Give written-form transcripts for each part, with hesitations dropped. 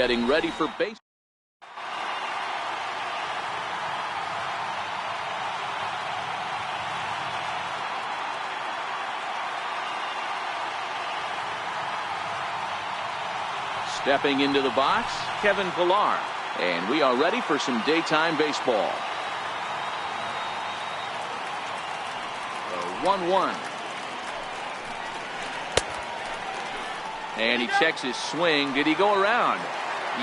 getting ready for base. Stepping into the box, Kevin Pillar. And we are ready for some daytime baseball. 1-1. And he checks his swing. Did he go around?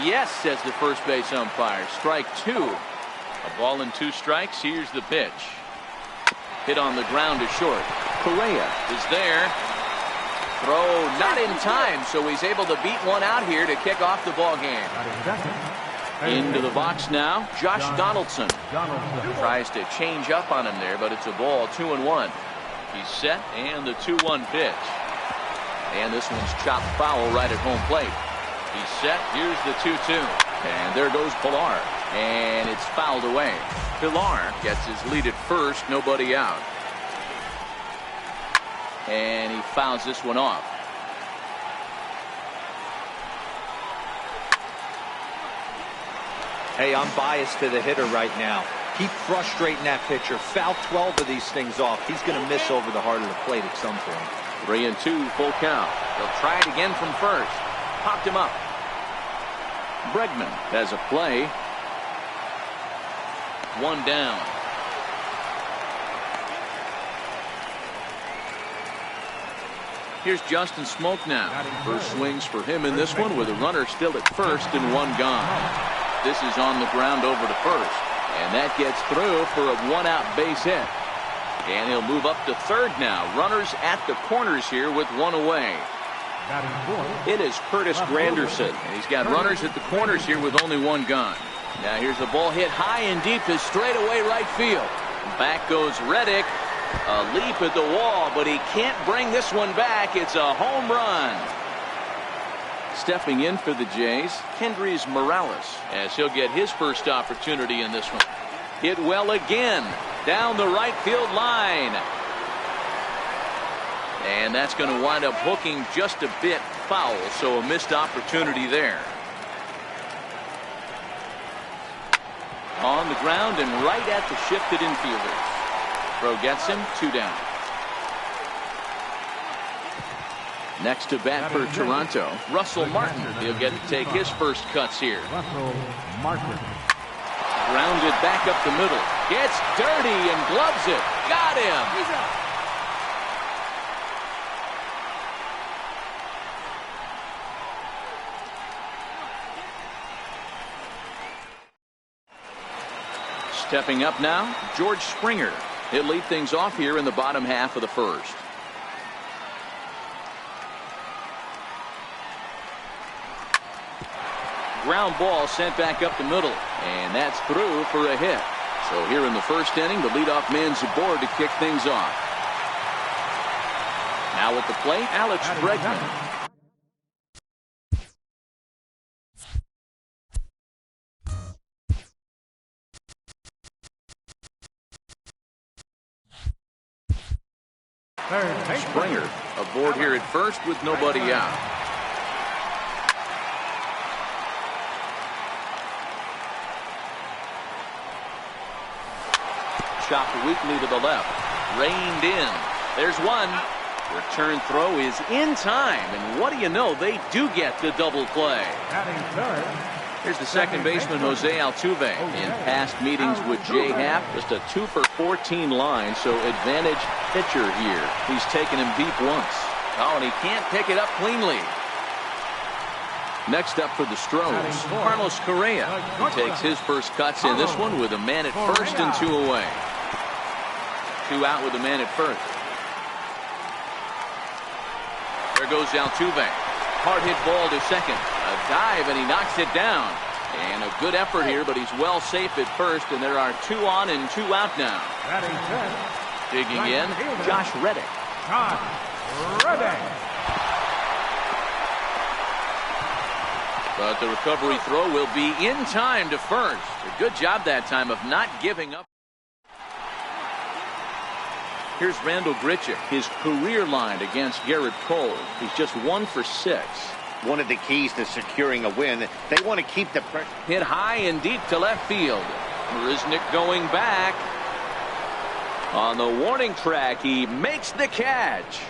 Yes, says the first base umpire. Strike 2. A ball and 2 strikes. Here's the pitch. Hit on the ground to short. Correa is there. Throw not in time, so he's able to beat one out here to kick off the ball game. Into the box now, Josh Donaldson. Tries to change up on him there, but it's a ball, 2-1. He's set, and the 2-1 pitch. And this one's chopped foul right at home plate. He's set, here's the 2-2. And there goes Pillar. And it's fouled away. Pillar gets his lead at first, nobody out. And he fouls this one off. Hey, I'm biased to the hitter right now. Keep frustrating that pitcher. Foul 12 of these things off. He's going to miss over the heart of the plate at some point. 3-2, full count. They'll try it again from first. Popped him up. Bregman has a play. 1 down. Here's Justin Smoke now. First swings for him in this one with a runner still at first and 1 gone. This is on the ground over to first. And that gets through for a 1-out base hit. And he'll move up to third now. Runners at the corners here with 1 away. It is Curtis Granderson. And he's got runners at the corners here with only 1 gone. Now here's the ball hit high and deep to straightaway right field. Back goes Reddick. A leap at the wall, but he can't bring this one back. It's a home run. Stepping in for the Jays, Kendrys Morales, as he'll get his first opportunity in this one. Hit well again down the right field line. And that's going to wind up hooking just a bit foul, so a missed opportunity there. On the ground and right at the shifted infielders. Throw gets him, 2 down. Next to bat for Toronto, Russell Martin. He'll get to take his first cuts here. Russell Martin. Grounded back up the middle. Gets dirty and gloves it. Got him. Stepping up now, George Springer. He'll lead things off here in the bottom half of the first. Ground ball sent back up the middle, and that's through for a hit. So here in the first inning, the leadoff man's aboard to kick things off. Now at the plate, Alex Bregman. Springer aboard here at first with nobody out. Chopped weakly to the left. Reined in. There's one. Return throw is in time. And what do you know? They do get the double play. Here's the second baseman, Jose Altuve. In past meetings with Jay Happ, just a 2 for 14 line, so advantage pitcher here. He's taken him deep once. Oh, and he can't pick it up cleanly. Next up for the Stros, Carlos Correa. He takes his first cuts in this one with a man at first and 2 away. 2 out with a man at first. There goes Altuve. Hard hit ball to second. A dive, and he knocks it down. And a good effort here, but he's well safe at first, and there are 2 on and 2 out now. Digging in, Josh Reddick. But the recovery throw will be in time to first. A good job that time of not giving up. Here's Randall Grichuk, his career line against Garrett Cole. He's just 1 for 6. one of the keys to securing a win. They want to keep the pressure. Hit high and deep to left field. Marisnick going back. On the warning track, he makes the catch.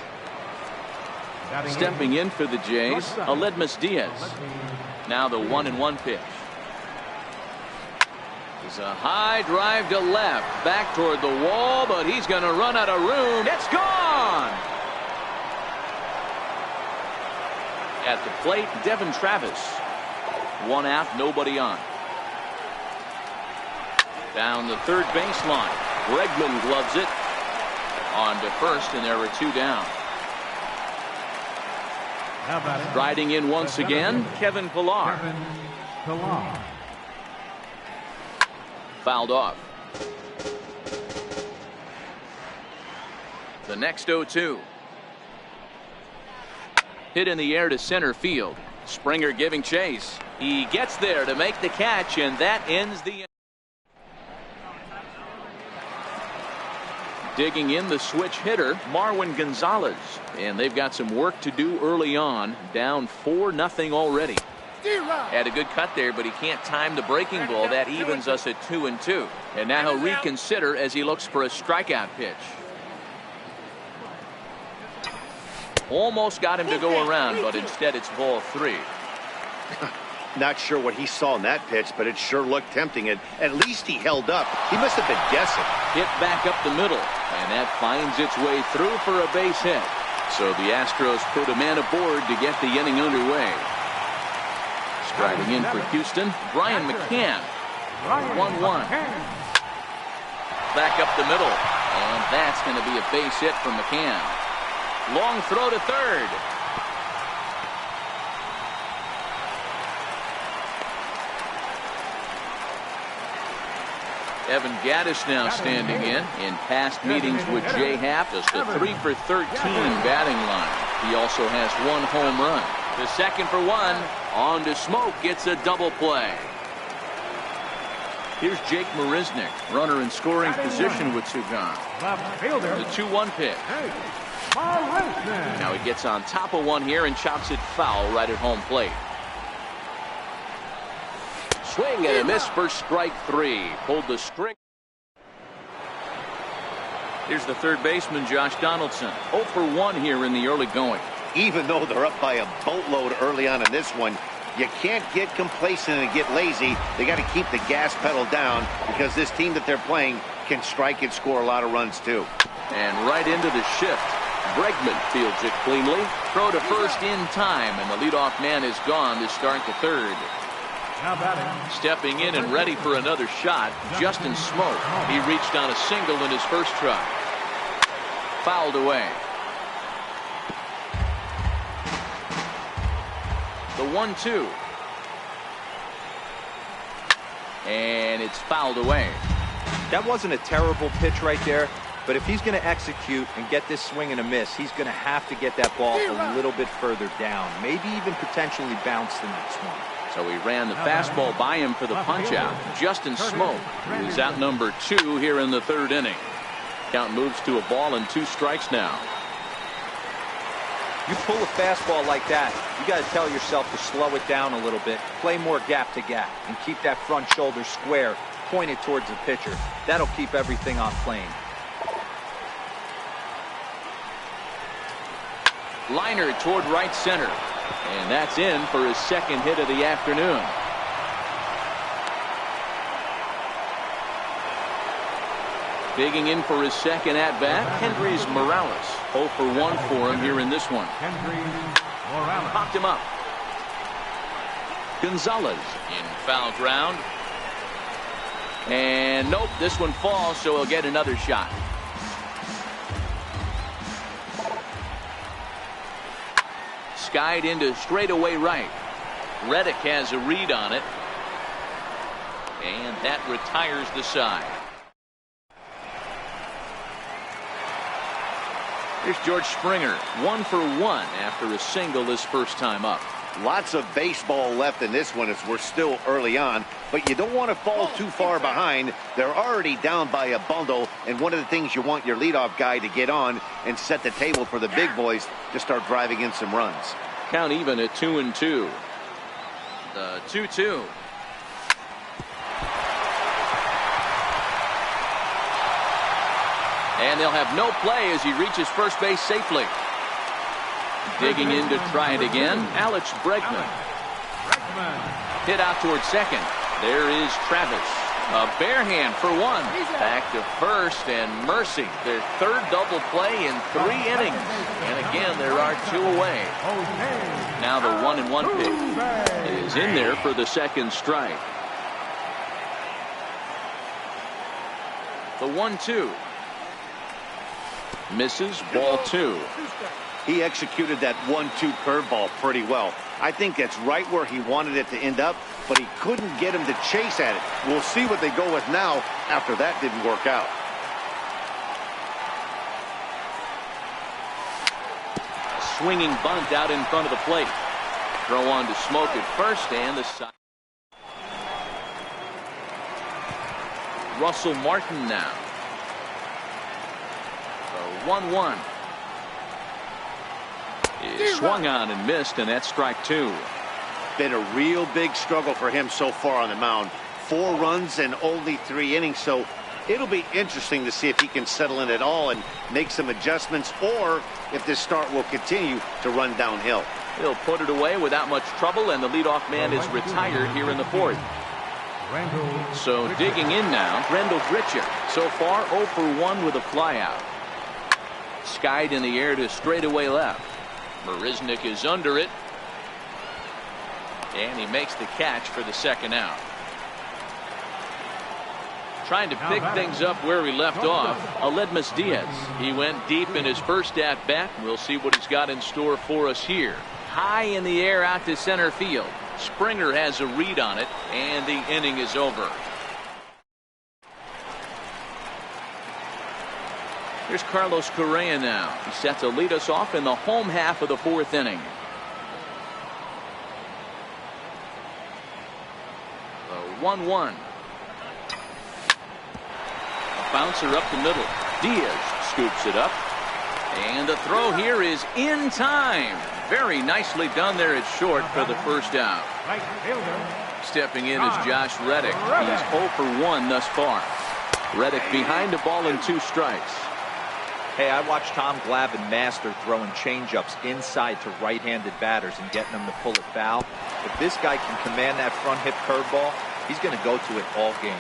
Stepping in for the Jays, Aledmus Diaz. Now the 1-1 pitch. It's a high drive to left, back toward the wall, but he's going to run out of room. It's gone! At the plate, Devin Travis. 1 out, nobody on. Down the third baseline. Bregman gloves it. On to first, and there are 2 down. Riding in once again, Kevin Pillar. Fouled off. The next 0-2. Hit in the air to center field. Springer giving chase. He gets there to make the catch, and that ends the. Digging in the switch hitter, Marwin Gonzalez. And they've got some work to do early on. Down 4-0 already. Had a good cut there, but he can't time the breaking ball. That evens us at 2-2. And now he'll reconsider as he looks for a strikeout pitch. Almost got him to go around, but instead it's ball 3. Not sure what he saw in that pitch, but it sure looked tempting. And at least he held up. He must have been guessing. Hit back up the middle, and that finds its way through for a base hit. So the Astros put a man aboard to get the inning underway. Striding in for Houston, Brian McCann. 1-1. Back up the middle, and that's going to be a base hit from McCann. Long throw to third. Evan Gaddis now standing in past meetings with Jay Happ, just a 3 for 13 batting line. He also has 1 home run. The second for 1, on to Smoke, gets a double play. Here's Jake Marisnick, runner in scoring position with 2 gone. The 2-1 pitch. Now he gets on top of 1 here and chops it foul right at home plate. Swing and a miss for strike 3. Pulled the string. Here's the third baseman, Josh Donaldson. 0 for 1 here in the early going. Even though they're up by a boatload early on in this one, you can't get complacent and get lazy. They got to keep the gas pedal down because this team that they're playing can strike and score a lot of runs too. And right into the shift. Bregman fields it cleanly. Throw to first in time, and the leadoff man is gone to start the third. Stepping in and ready for another shot, Justin Smoke. He reached on a single in his first try. Fouled away. The 1-2. And it's fouled away. That wasn't a terrible pitch right there, but if he's going to execute and get this swing and a miss, he's going to have to get that ball a little bit further down, maybe even potentially bounce the next one. So he ran the fastball by him for the punch-out. Justin Smoke, who is out number 2 here in the third inning. Count moves to a ball and 2 strikes now. You pull a fastball like that, you got to tell yourself to slow it down a little bit, play more gap to gap, and keep that front shoulder square, pointed towards the pitcher. That'll keep everything on plane. Liner toward right center. And that's in for his second hit of the afternoon. Digging in for his second at-bat, Hendrys Morales. 0 for 1 for him here in this one. Popped him up. Gonzalez in foul ground. And nope, this one falls, so he'll get another shot. Skied into straightaway right. Reddick has a read on it. And that retires the side. Here's George Springer, 1 for 1 after a single his first time up. Lots of baseball left in this one as we're still early on, but you don't want to fall too far behind. They're already down by a bundle, and one of the things you want your leadoff guy to get on and set the table for the big boys to start driving in some runs. Count even at 2-2. The 2-2. And they'll have no play as he reaches first base safely. Digging in to try it again, Alex Bregman. Hit out towards second. There is Travis. A bare hand for one. Back to first, and mercy. Their third double play in 3 innings. And again, there are 2 away. Now the 1-1 pitch is in there for the second strike. The 1-2. Misses, ball 2. He executed that 1-2 curveball pretty well. I think that's right where he wanted it to end up, but he couldn't get him to chase at it. We'll see what they go with now after that didn't work out. A swinging bunt out in front of the plate. Throw on to Smoke at first, and the side. Russell Martin now. The 1-1. Is swung on and missed, and that's strike 2. Been a real big struggle for him so far on the mound. 4 runs and only 3 innings, so it'll be interesting to see if he can settle in at all and make some adjustments, or if this start will continue to run downhill. He'll put it away without much trouble, and the leadoff man is retired here in the 4th. So digging in now, Rendell Gritcher. So far 0 for 1 with a flyout. Skied in the air to straightaway left. Marisnick is under it. And he makes the catch for the second out. Trying to pick things up where he left off, Aledmus Diaz. He went deep in his first at-bat. We'll see what he's got in store for us here. High in the air out to center field. Springer has a read on it, and the inning is over. Here's Carlos Correa now. He's set to lead us off in the home half of the 4th inning. The 1-1. A bouncer up the middle. Diaz scoops it up. And the throw here is in time. Very nicely done there at short for the first out. Stepping in is Josh Reddick. He's 0 for 1 thus far. Reddick behind the ball and 2 strikes. Hey, I watched Tom Glavine master throwing changeups inside to right-handed batters and getting them to pull it foul. If this guy can command that front hip curveball, he's going to go to it all game.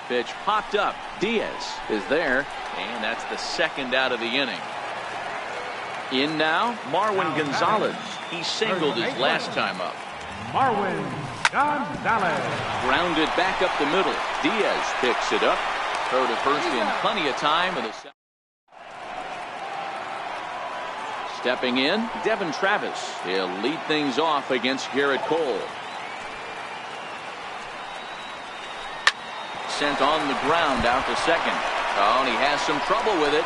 Pitch popped up. Diaz is there, and that's the second out of the inning. In now, Marwin Gonzalez. He singled his last time up. Marwin Gonzalez. Grounded back up the middle. Diaz picks it up. Throw to first in plenty of time. And stepping in, Devin Travis. He'll lead things off against Garrett Cole. Sent on the ground out to second. Oh, and he has some trouble with it.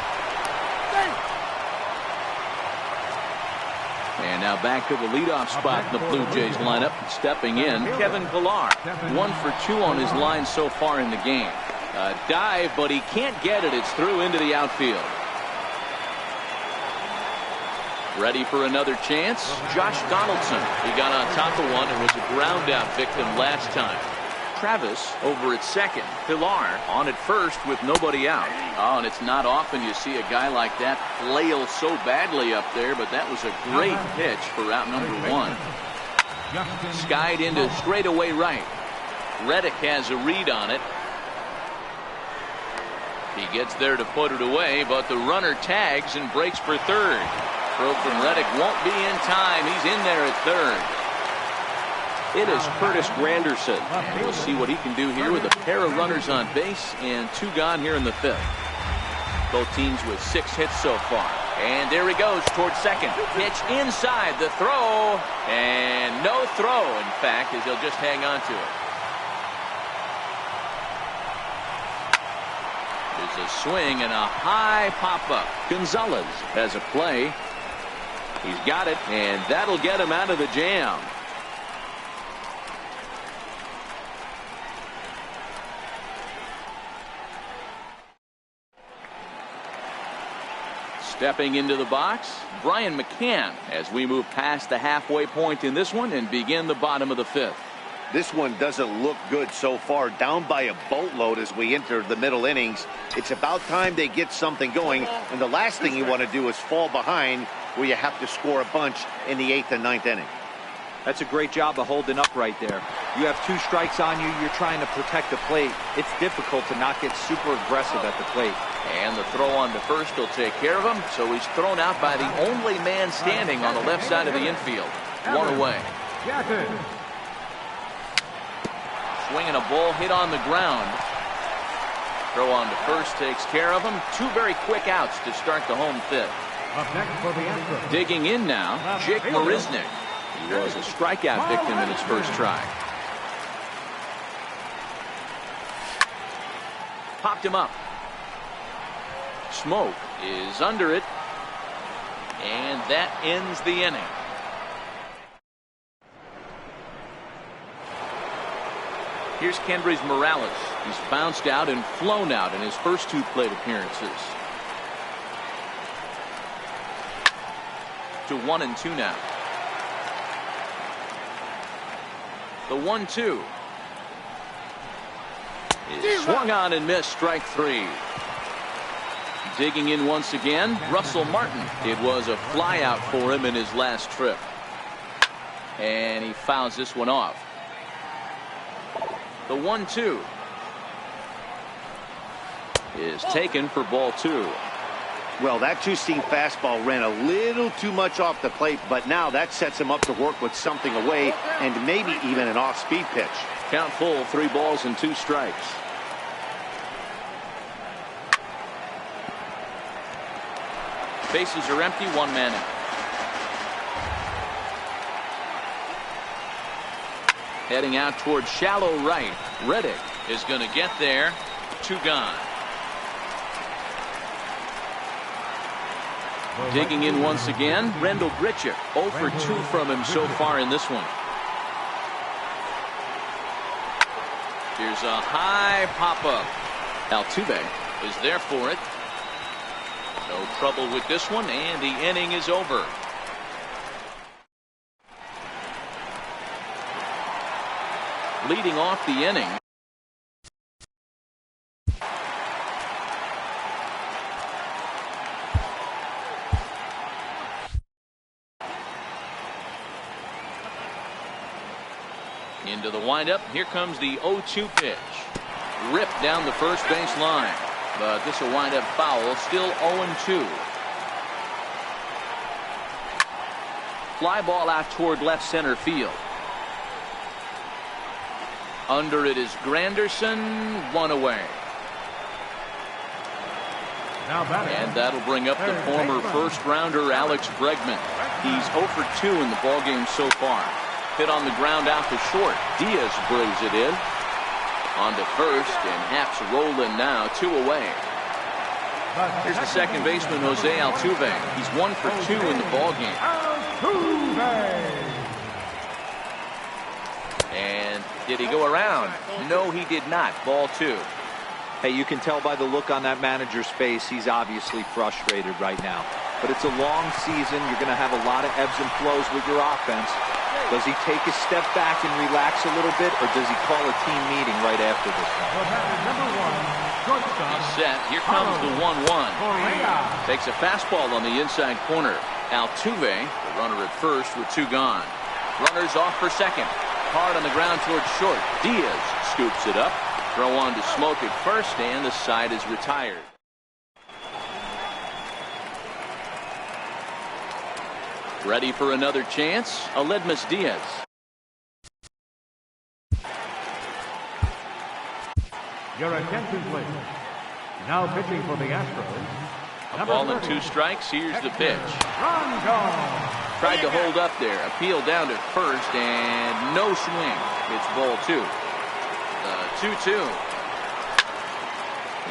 And now back to the leadoff spot in the Blue Jays lineup. Stepping in, Kevin Pillar. 1 for 2 on his line so far in the game. A dive, but he can't get it. It's through into the outfield. Ready for another chance? Josh Donaldson. He got on top of one and was a ground out victim last time. Travis over at second. Pillar on at first with nobody out. Oh, and it's not often you see a guy like that flail so badly up there, but that was a great pitch for out number 1. Skied into straightaway right. Reddick has a read on it. He gets there to put it away, but the runner tags and breaks for third. Throw from Reddick won't be in time. He's in there at third. It is Curtis Granderson. And we'll see what he can do here with a pair of runners on base and 2 gone here in the 5th. Both teams with 6 hits so far. And there he goes towards second. Pitch inside the throw. And no throw, in fact, as he'll just hang on to it. There's a swing and a high pop-up. Gonzalez has a play. He's got it, and that'll get him out of the jam. Stepping into the box, Brian McCann, as we move past the halfway point in this one and begin the bottom of the 5th. This one doesn't look good so far. Down by a boatload as we enter the middle innings. It's about time they get something going. And the last thing you want to do is fall behind where you have to score a bunch in the 8th and 9th inning. That's a great job of holding up right there. You have 2 strikes on you. You're trying to protect the plate. It's difficult to not get super aggressive at the plate. And the throw on to first will take care of him. So he's thrown out by the only man standing on the left side of the infield. 1 away. Swinging a ball hit on the ground. Throw on to first takes care of him. 2 very quick outs to start the home 5th. Up next for the Astros. Digging in now, Jake Marisnick. He was a strikeout victim in his first try. Popped him up. Smoke is under it. And that ends the inning. Here's Kendrys Morales. He's bounced out and flown out in his first 2 plate appearances. To 1-2 now. The 1-2 is swung on and missed. Strike 3. Digging in once again, Russell Martin. It was a fly out for him in his last trip. And he fouls this one off. The 1-2 is taken for ball 2. Well, that 2-seam fastball ran a little too much off the plate, but now that sets him up to work with something away and maybe even an off-speed pitch. Count full, 3 balls and 2 strikes. Bases are empty, 1 man out. Heading out towards shallow right. Reddick is going to get there. 2 gone. Digging in once again, Rendell Grichuk. 0 for 2 from him so far in this one. Here's a high pop-up. Altuve is there for it. No trouble with this one, and the inning is over. Leading off the inning. Into the windup. Here comes the 0-2 pitch. Ripped down the first base line. But this will wind up foul. Still 0-2. Fly ball out toward left center field. Under it is Granderson. 1 away. And that'll bring up the former first-rounder Alex Bregman. He's 0 for 2 in the ballgame so far. Hit on the ground out to short. Diaz brings it in. On to first, and Haps rolling now. 2 away. Here's the second baseman, Jose Altuve. He's 1 for 2 in the ballgame. And did he go around? No, he did not. Ball 2. Hey, you can tell by the look on that manager's face, he's obviously frustrated right now. But it's a long season. You're going to have a lot of ebbs and flows with your offense. Does he take a step back and relax a little bit, or does he call a team meeting right after this one? He's set. Here comes the 1-1. Takes a fastball on the inside corner. Altuve, the runner at first with 2 gone. Runners off for second. Hard on the ground towards short. Diaz scoops it up. Throw on to Smoke at first, and the side is retired. Ready for another chance, Aledmys Diaz. Your attention, please. Now pitching for the Astros. A ball and 2 strikes. Here's the pitch. Rondon. Tried to hold up there. Appeal down to first, and no swing. It's ball 2. The 2-2.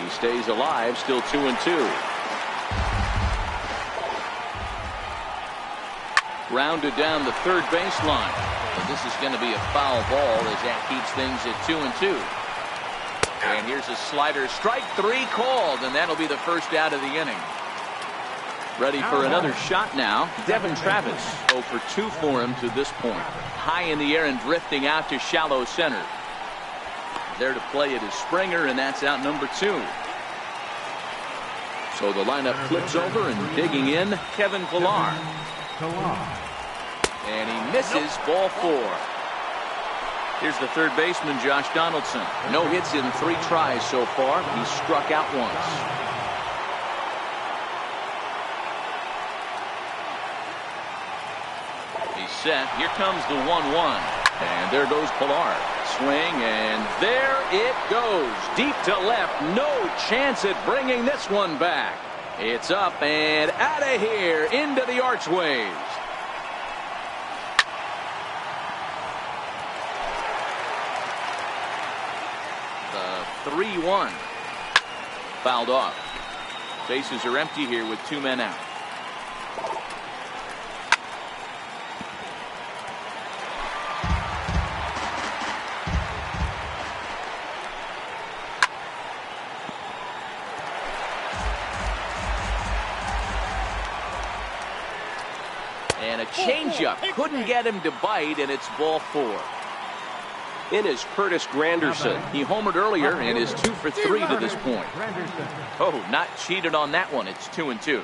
He stays alive, still 2-2. Rounded down the third baseline. But this is going to be a foul ball as that keeps things at 2-2. And here's a slider. Strike 3 called, and that'll be the first out of the inning. Ready for another shot now. Devin Travis, 0 for 2 for him to this point. High in the air and drifting out to shallow center. There to play it is Springer, and that's out number 2. So the lineup flips over, and digging in, Kevin Pillar. And he misses, ball 4. Here's the third baseman, Josh Donaldson. No hits in 3 tries so far. He's struck out once. Set. Here comes the 1-1. And there goes Pillar. Swing, and there it goes. Deep to left. No chance at bringing this one back. It's up and out of here into the archways. The 3-1. Fouled off. Bases are empty here with 2 men out. And a changeup couldn't get him to bite, and it's ball 4. It is Curtis Granderson. He homered earlier and is 2 for 3 to this point. Oh, not cheated on that one. It's 2-2.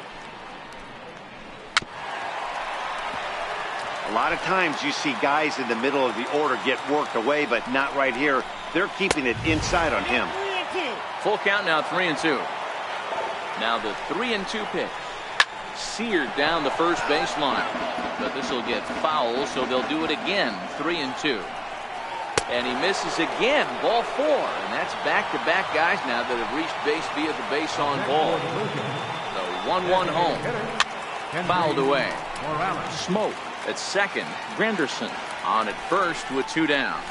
A lot of times you see guys in the middle of the order get worked away, but not right here. They're keeping it inside on him. Full count now, 3-2. Now the 3-2 pitch. Seared down the first baseline, but this will get foul, so they'll do it again. 3-2, and he misses again. Ball 4, and that's back-to-back guys now that have reached base via the base on ball. The 1-1 home, fouled away. Smoke at second. Granderson on at first with 2 down.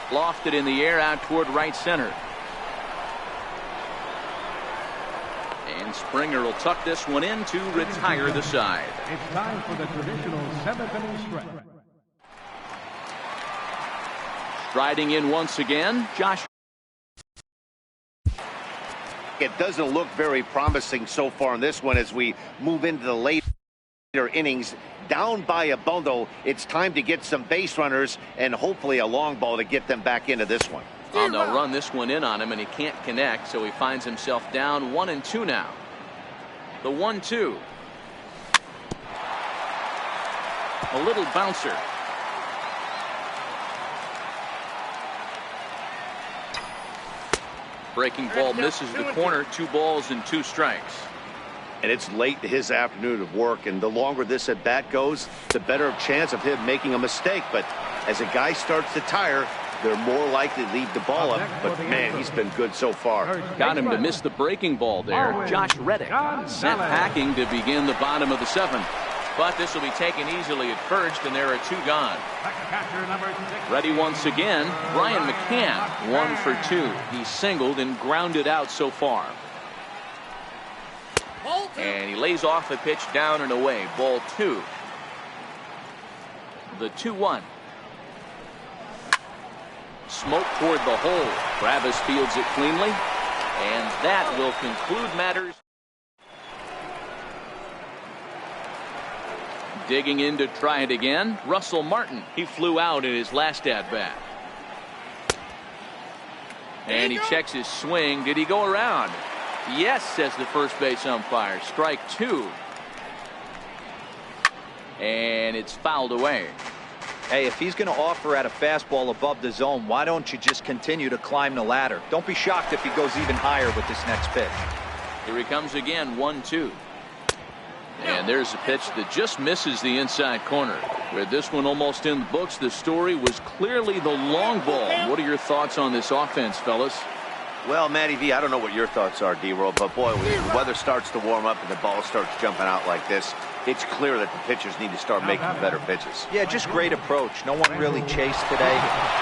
Lofted in the air out toward right center. And Springer will tuck this one in to retire the side. It's time for the traditional 7th inning stretch. Striding in once again, Josh. It doesn't look very promising so far in this one as we move into the later innings. Down by a bundle, it's time to get some base runners and hopefully a long ball to get them back into this one. Oh, they'll run this one in on him, and he can't connect, so he finds himself down 1-2 now. The 1-2. A little bouncer. Breaking ball misses the corner. 2 balls and 2 strikes. And it's late to his afternoon of work, and the longer this at bat goes, the better chance of him making a mistake. But as a guy starts to tire, they're more likely to leave the ball up. But man, he's been good so far. Got him to miss the breaking ball there. Josh Reddick sent packing to begin the bottom of the 7th. But this will be taken easily at first, and there are 2 gone. Ready once again, Brian McCann, 1 for 2. He's singled and grounded out so far. And he lays off the pitch down and away. Ball 2. The 2-1. Smoke toward the hole. Travis fields it cleanly. And that will conclude matters. Digging in to try it again, Russell Martin. He flew out in his last at-bat. And he checks his swing. Did he go around? Yes, says the first base umpire. Strike 2. And it's fouled away. Hey, if he's going to offer at a fastball above the zone, why don't you just continue to climb the ladder? Don't be shocked if he goes even higher with this next pitch. Here he comes again, 1-2. And there's a pitch that just misses the inside corner. With this one almost in the books, the story was clearly the long ball. What are your thoughts on this offense, fellas? Well, Matty V, I don't know what your thoughts are, D-Roll, but boy, when the weather starts to warm up and the ball starts jumping out like this, it's clear that the pitchers need to start making better pitches. Yeah, just great approach. No one really chased today.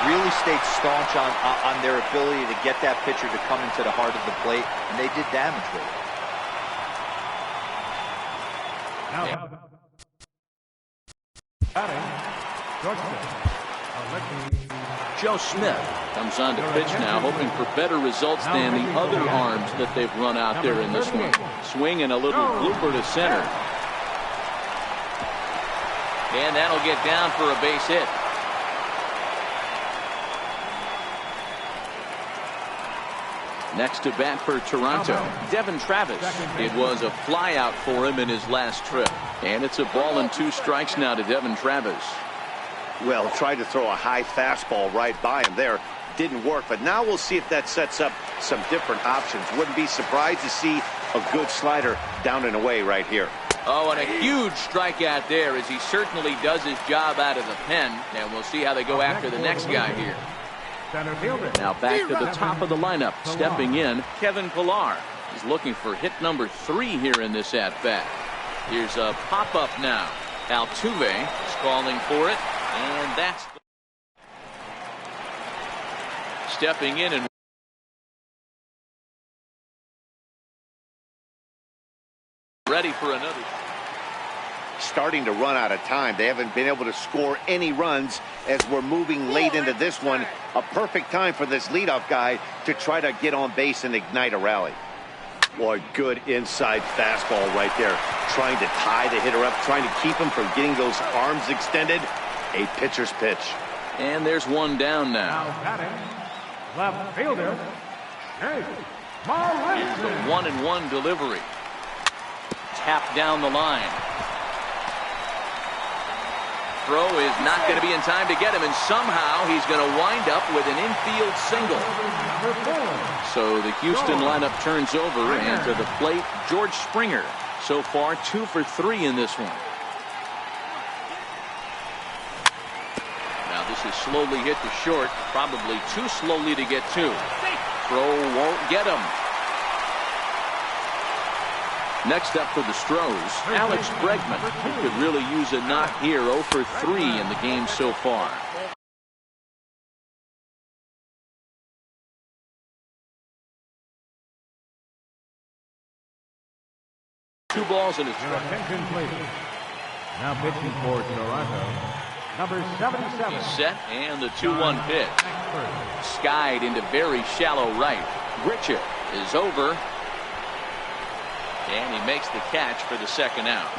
Really stayed staunch on their ability to get that pitcher to come into the heart of the plate, and they did damage with it. Joe Smith comes on to pitch now, hoping for better results than the other arms that they've run out there in this one. Swing and a little blooper to center. And that'll get down for a base hit. Next to bat for Toronto, Devin Travis. It was a flyout for him in his last trip. And it's a ball and 2 strikes now to Devin Travis. Well, tried to throw a high fastball right by him there. Didn't work, but now we'll see if that sets up some different options. Wouldn't be surprised to see a good slider down and away right here. Oh, and a huge strikeout there as he certainly does his job out of the pen. And we'll see how they go after the next guy here. Now back to the top of the lineup. Stepping in, Kevin Pillar. He's looking for hit number 3 here in this at-bat. Here's a pop-up now. Altuve is calling for it, and that's stepping in and ready for another. Starting to run out of time. They haven't been able to score any runs as we're moving late into this one. A perfect time for this leadoff guy to try to get on base and ignite a rally. Boy, good inside fastball right there. Trying to tie the hitter up, trying to keep him from getting those arms extended. A pitcher's pitch. And there's one down now. Now batting, left fielder, Jake Here's the 1-1 delivery. Tap down the line. Throw is not going to be in time to get him, and somehow he's going to wind up with an infield single. So the Houston lineup turns over, and to the plate, George Springer. So far, 2 for 3 in this one. Now this is slowly hit to short, probably too slowly to get to. Throw won't get him. Next up for the Stros, Alex Bregman. He could really use a knock here. 0 for 3 in the game so far. Two balls in his strike. Attention, please. Now pitching for Toronto, number 77. He's set, and the 2-1 pitch. Skied into very shallow right. Richard is over. And he makes the catch for the second out.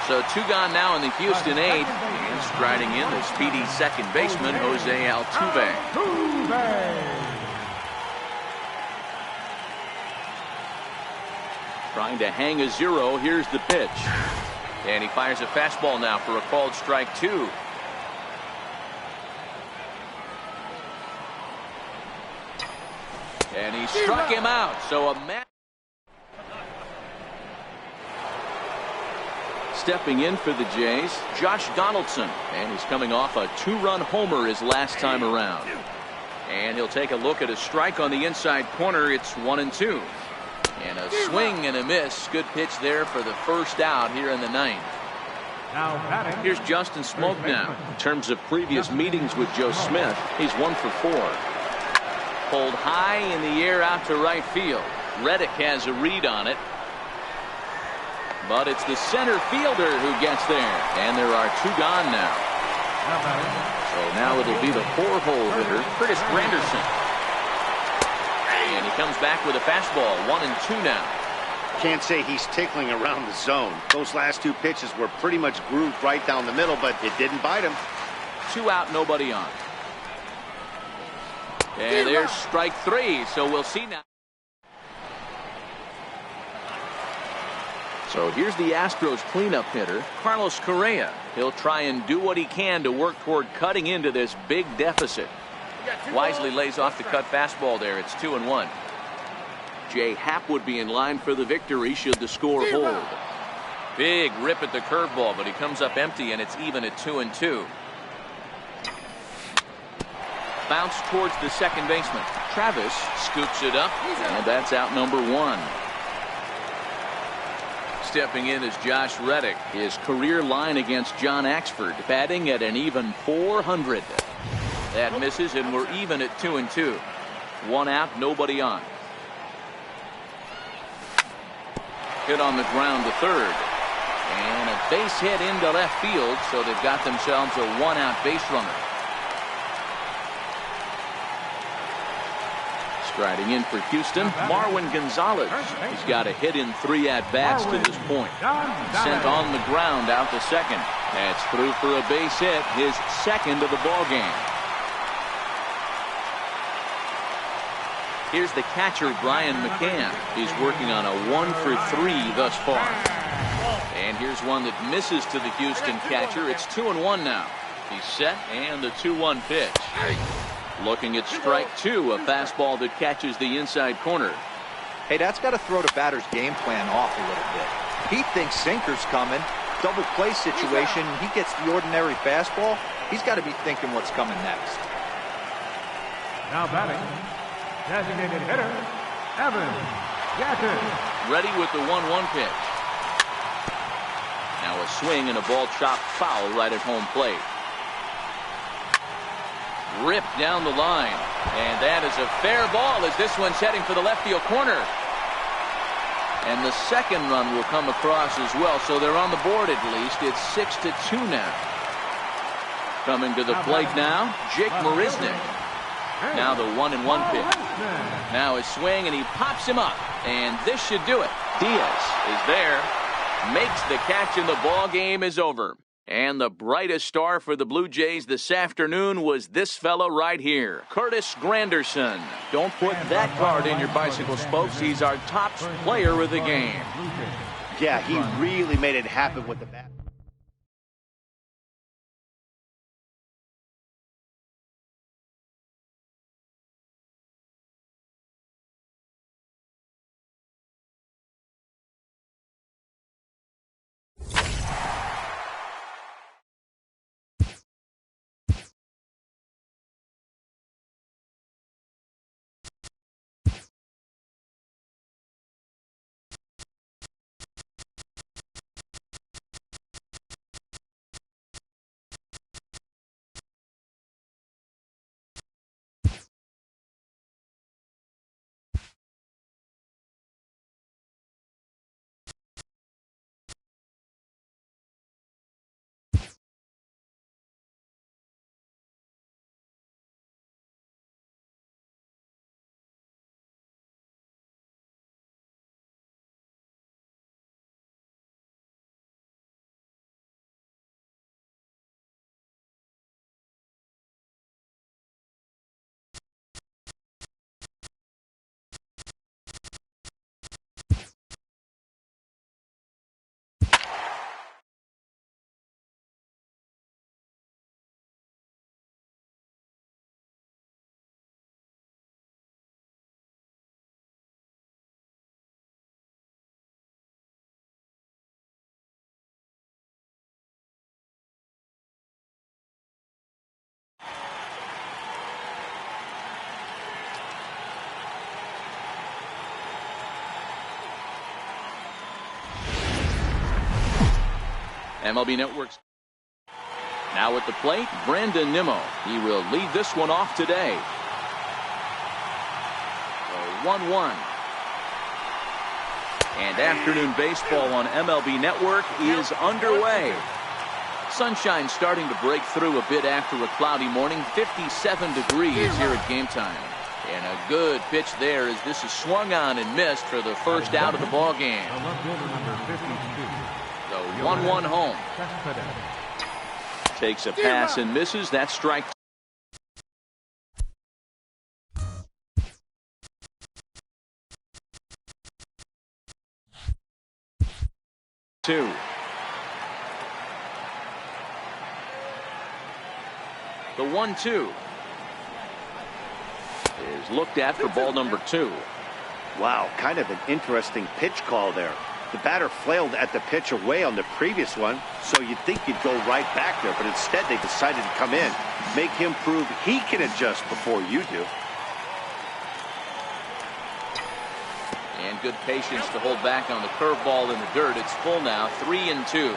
So 2 gone now in the Houston 8th. And striding in the speedy second baseman, Jose Altuve. Trying to hang a 0. Here's the pitch. And he fires a fastball now for a called strike 2. And he struck him out. So a match. Stepping in for the Jays, Josh Donaldson. And he's coming off a 2-run homer his last time around. And he'll take a look at a strike on the inside corner. It's 1-2. And a swing and a miss. Good pitch there for the first out here in the 9th. Here's Justin Smoke now. In terms of previous meetings with Joe Smith, he's 1 for 4. Pulled high in the air out to right field. Reddick has a read on it. But it's the center fielder who gets there. And there are 2 gone now. So now it'll be the 4-hole hitter, Curtis Granderson. And he comes back with a fastball. 1-2 now. Can't say he's tickling around the zone. Those last 2 pitches were pretty much grooved right down the middle, but it didn't bite him. 2 out, nobody on. And there's strike 3, so we'll see now. So here's the Astros cleanup hitter, Carlos Correa. He'll try and do what he can to work toward cutting into this big deficit. Wisely lays off the cut fastball there. It's 2-1. Jay Happ would be in line for the victory should the score hold. Big rip at the curveball, but he comes up empty, and it's even at 2-2. Bounce towards the second baseman. Travis scoops it up, and that's out number 1. Stepping in is Josh Reddick. His career line against John Axford, batting at an even .400. That misses, and we're even at 2-2. 1 out, nobody on. Hit on the ground to third. And a base hit into left field, so they've got themselves a 1-out base runner. Striding in for Houston, Marwin Gonzalez. He's got a hit in 3 at-bats to this point. Sent on the ground out to second. That's through for a base hit, his second of the ball game. Here's the catcher, Brian McCann. He's working on a 1-for-3 thus far. And here's one that misses to the Houston catcher. It's 2-1 now. He's set, and the 2-1 pitch. Looking at strike 2, a fastball that catches the inside corner. Hey, that's got to throw the batter's game plan off a little bit. He thinks sinker's coming. Double play situation. He gets the ordinary fastball. He's got to be thinking what's coming next. Now batting, designated hitter, Evan Gatton. Ready with the 1-1 pitch. Now a swing and a ball chopped foul right at home plate. Ripped down the line, and that is a fair ball as this one's heading for the left field corner. And the second run will come across as well, so they're on the board at least. It's 6-2 now. Coming to the plate now, Jake Marisnick. Now the 1-1 pitch. Now his swing, and he pops him up, and this should do it. Diaz is there, makes the catch, and the ball game is over. And the brightest star for the Blue Jays this afternoon was this fellow right here, Curtis Granderson. Don't put that card in your bicycle spokes. He's our top player of the game. Yeah, he really made it happen with the bat. MLB Network's now at the plate, Brandon Nimmo. He will lead this one off today. So 1-1. And afternoon baseball on MLB Network is underway. Sunshine starting to break through a bit after a cloudy morning. 57 degrees here at game time. And a good pitch there as this is swung on and missed for the first out of the ball game. So 1-1 home. Takes a pass and misses. That's strike 2. The 1-2 is looked at for ball number 2. Wow, kind of an interesting pitch call there. The batter flailed at the pitch away on the previous one, so you'd think he'd go right back there, but instead they decided to come in, make him prove he can adjust before you do. And good patience to hold back on the curveball in the dirt. It's full now, 3-2.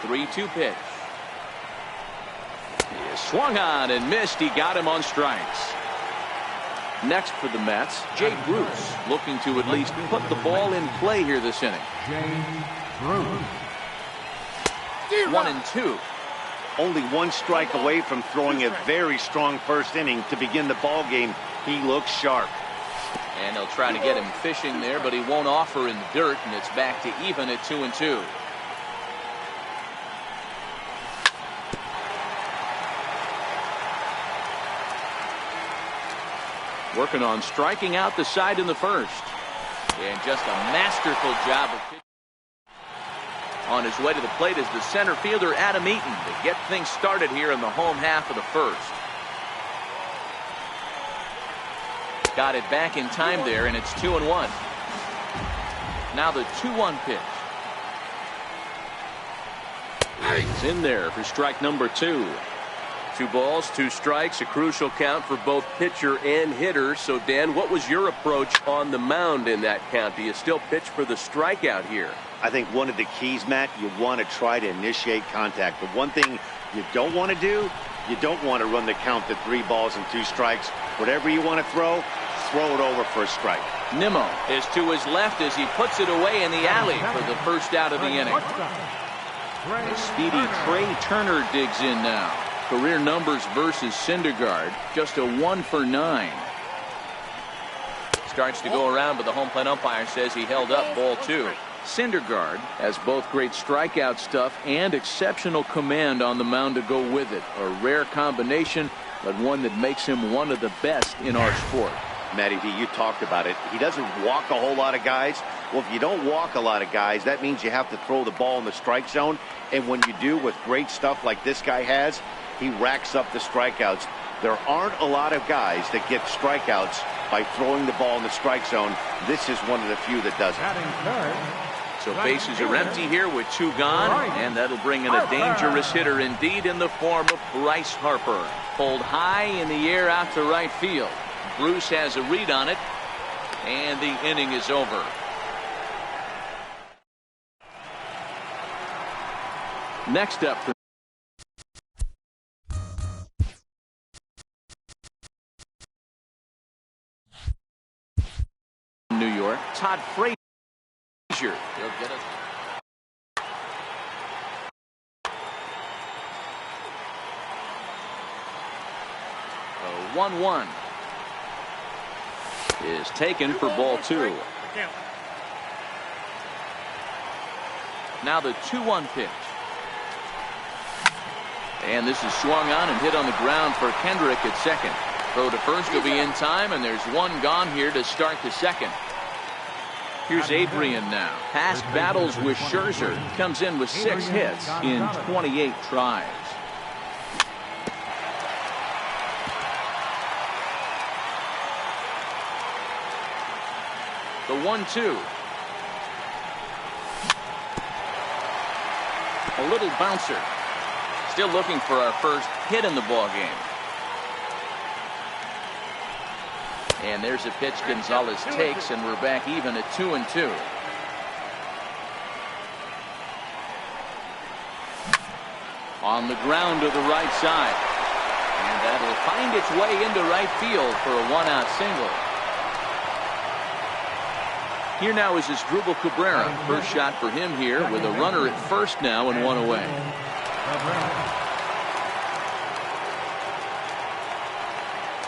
3-2 pitch. He is swung on and missed. He got him on strikes. Next for the Mets, Jay Bruce, looking to at least put the ball in play here this inning. 1-2. only one strike away from throwing a very strong first inning to begin the ball game. He looks sharp. And they'll try to get him fishing there, but he won't offer in the dirt, and it's back to even at 2-2. Working on striking out the side in the first. And just a masterful job of pitching. On his way to the plate is the center fielder, Adam Eaton, to get things started here in the home half of the first. Got it back in time there, and it's 2-1. Now the 2-1 pitch. He's in there for strike number 2. 2 balls, 2 strikes, a crucial count for both pitcher and hitter. So, Dan, what was your approach on the mound in that count? Do you still pitch for the strikeout here? I think one of the keys, Matt, you want to try to initiate contact. The one thing you don't want to do, you don't want to run the count to 3 balls and 2 strikes. Whatever you want to throw it over for a strike. Nimmo is to his left as he puts it away in the alley for the first out of the inning. The speedy Trey Turner digs in now. Career numbers versus Syndergaard, just a 1 for 9. Starts to go around, but the home plate umpire says he held up ball 2. Syndergaard has both great strikeout stuff and exceptional command on the mound to go with it. A rare combination, but one that makes him one of the best in our sport. Matty D, you talked about it. He doesn't walk a whole lot of guys. Well, if you don't walk a lot of guys, that means you have to throw the ball in the strike zone. And when you do with great stuff like this guy has, he racks up the strikeouts. There aren't a lot of guys that get strikeouts by throwing the ball in the strike zone. This is one of the few that does it. So bases are empty here with 2 gone, and that'll bring in a dangerous hitter indeed in the form of Bryce Harper. Pulled high in the air out to right field. Bruce has a read on it, and the inning is over. Next up for New York, Todd Frazier. He'll get it. 1-1 is taken for ball 2. Now the 2-1 pitch. And this is swung on and hit on the ground for Kendrick at second. Throw to first will be in time, and there's 1 gone here to start the second. Here's Adrian now. Past battles with Scherzer. Comes in with 6 hits in 28 tries. The 1-2. A little bouncer. Still looking for our first hit in the ball game. And there's a pitch Gonzalez takes, and we're back even at 2-2. On the ground to the right side. And that'll find its way into right field for a 1-out single. Here now is Asdrubal Cabrera. First shot for him here with a runner at first now and 1 away.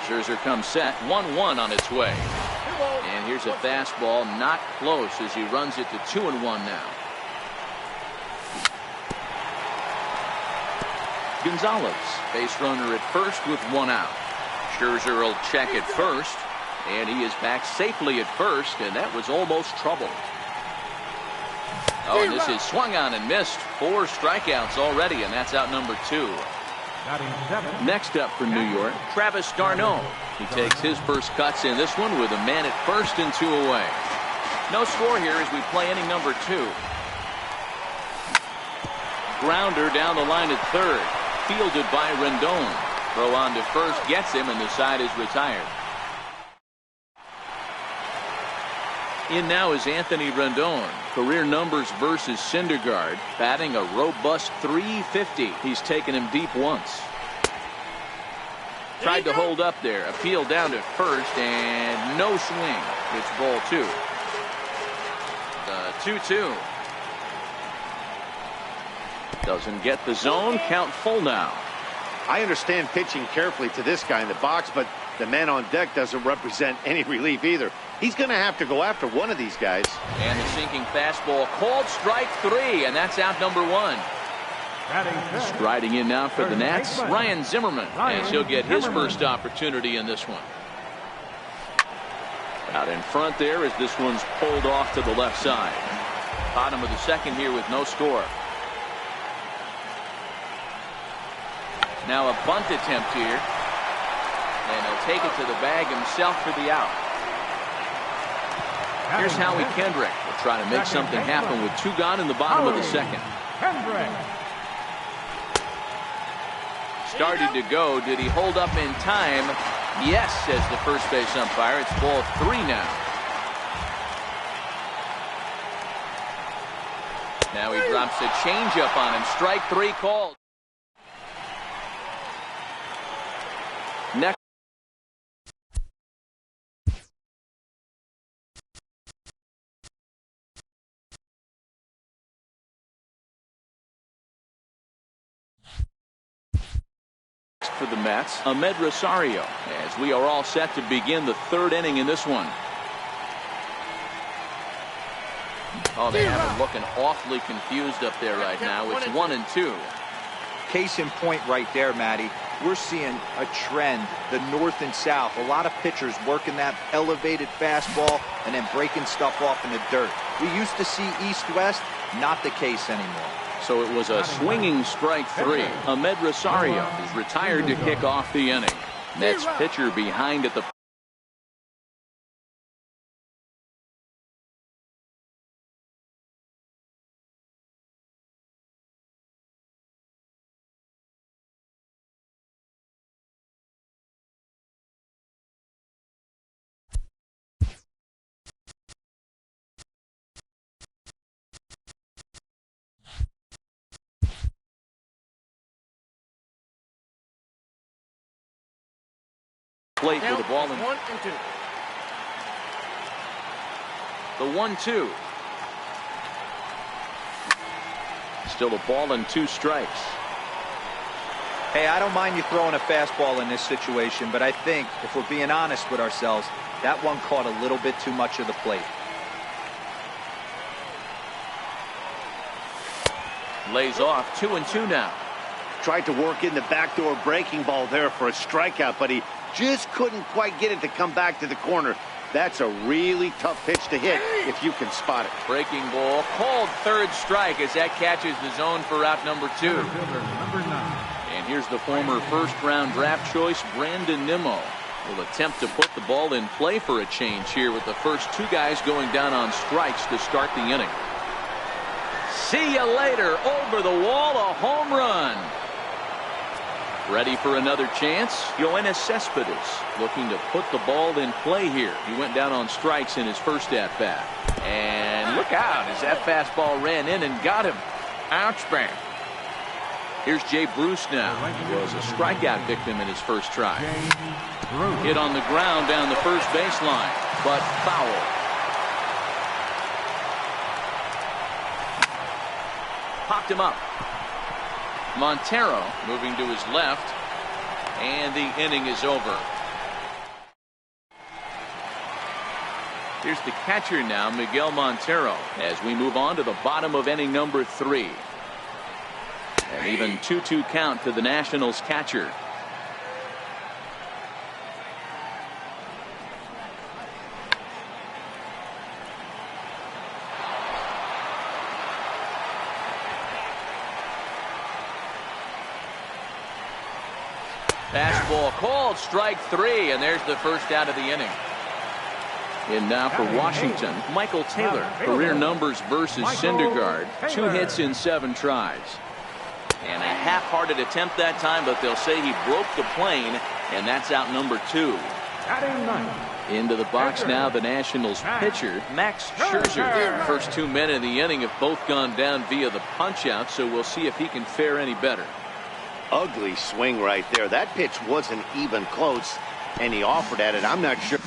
Scherzer comes set. 1-1 on its way. And here's a fastball not close as he runs it to 2-1 now. Gonzalez, base runner at first with 1 out. Scherzer will check at first. And he is back safely at first, and that was almost trouble. Oh, and this is swung on and missed. 4 strikeouts already, and that's out number 2. Next up for New York, Travis d'Arnaud. He takes his first cuts in this one with a man at first and 2 away. No score here as we play inning number 2. Grounder down the line at third. Fielded by Rendon. Throw on to first gets him, and the side is retired. In now is Anthony Rendon. Career numbers versus Syndergaard. Batting a robust .350. He's taken him deep once. Tried to hold up there. Appeal down to first and no swing. It's ball 2. The 2-2. Doesn't get the zone. Count full now. I understand pitching carefully to this guy in the box, but the man on deck doesn't represent any relief either. He's going to have to go after one of these guys. And the sinking fastball called strike 3, and that's out number 1. Striding in now for the Nats, Ryan Zimmerman, as he'll get his first opportunity in this one. Out in front there as this one's pulled off to the left side. Bottom of the second here with no score. Now a bunt attempt here. And he'll take it to the bag himself for the out. Here's Howie Kendrick. Will try to make something happen with 2 gone in the bottom of the second. Started to go. Did he hold up in time? Yes, says the first base umpire. It's ball 3 now. Now he drops a changeup on him. Strike 3 called. Next. For the Mets, Ahmed Rosario, as we are all set to begin the 3rd inning in this one. Oh, they have him looking awfully confused up there right now. It's 1-2. Case in point right there, Matty. We're seeing a trend, the north and south. A lot of pitchers working that elevated fastball and then breaking stuff off in the dirt. We used to see east-west, not the case anymore. So it was a swinging strike 3. Ahmed Rosario is retired to kick off the inning. Mets pitcher behind at the plate with the ball in 1-2. the 1-2. Still a ball and 2 strikes. Hey, I don't mind you throwing a fastball in this situation, but I think if we're being honest with ourselves, that one caught a little bit too much of the plate. Lays off. 2-2 now. Tried to work in the backdoor breaking ball there for a strikeout, but he just couldn't quite get it to come back to the corner. That's a really tough pitch to hit if you can spot it. Breaking ball called 3rd strike as that catches the zone for out number 2. And here's the former first-round draft choice, Brandon Nimmo. Will attempt to put the ball in play for a change here with the first 2 guys going down on strikes to start the inning. See you later. Over the wall, a home run. Ready for another chance? Yoenis Cespedes looking to put the ball in play here. He went down on strikes in his first at-bat. And look out as that fastball ran in and got him. Ouch, bang. Here's Jay Bruce now. He was a strikeout victim in his first try. Hit on the ground down the first baseline, but foul. Popped him up. Montero moving to his left, and the inning is over. Here's the catcher now, Miguel Montero, as we move on to the bottom of inning number 3. An even 2-2 count to the Nationals catcher. Fastball called, strike 3, and there's the first out of the inning. In now for Washington, Michael Taylor. Career numbers versus Syndergaard. 2 hits in 7 tries. And a half-hearted attempt that time, but they'll say he broke the plane, and that's out number 2. Into the box now, the Nationals pitcher, Max Scherzer. First 2 men in the inning have both gone down via the punch-out, so we'll see if he can fare any better. Ugly swing right there. That pitch wasn't even close, and he offered at it. I'm not sure.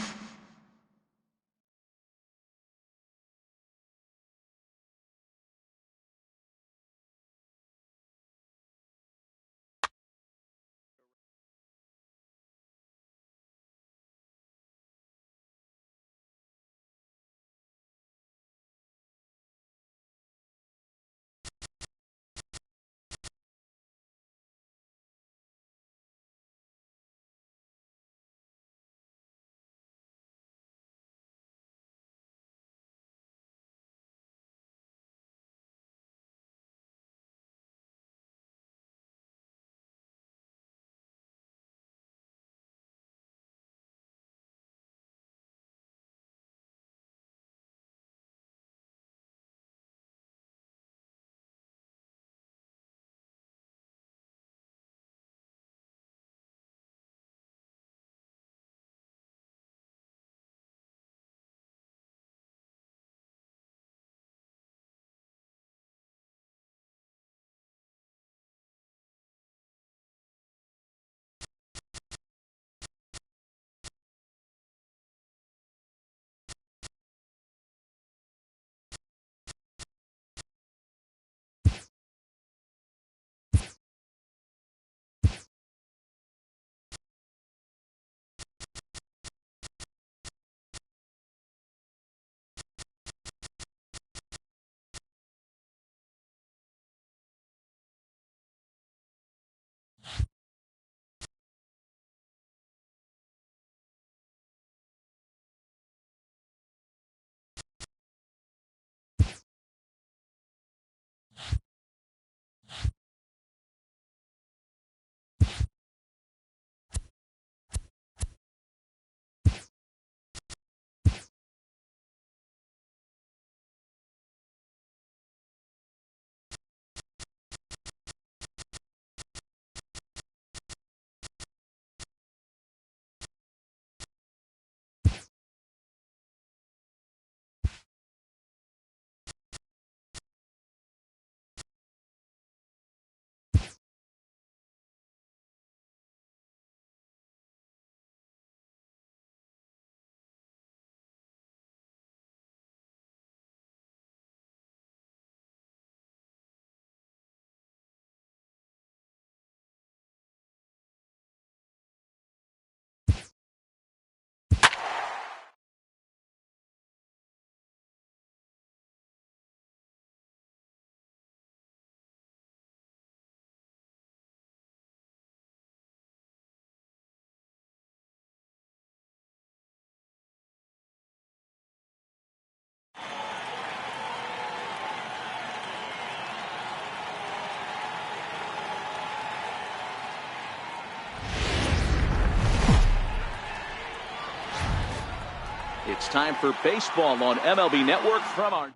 It's time for baseball on MLB Network from our...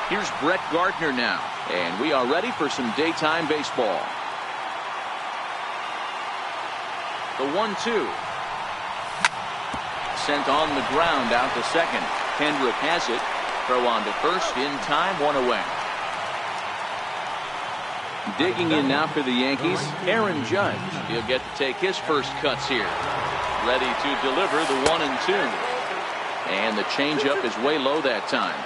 Here's Brett Gardner now, and we are ready for some daytime baseball. The 1-2. Sent on the ground out to second. Kendrick has it. Throw on to first in time, 1 away. Digging in now for the Yankees, Aaron Judge. He'll get to take his first cuts here. Ready to deliver the 1-2. And the changeup is way low that time.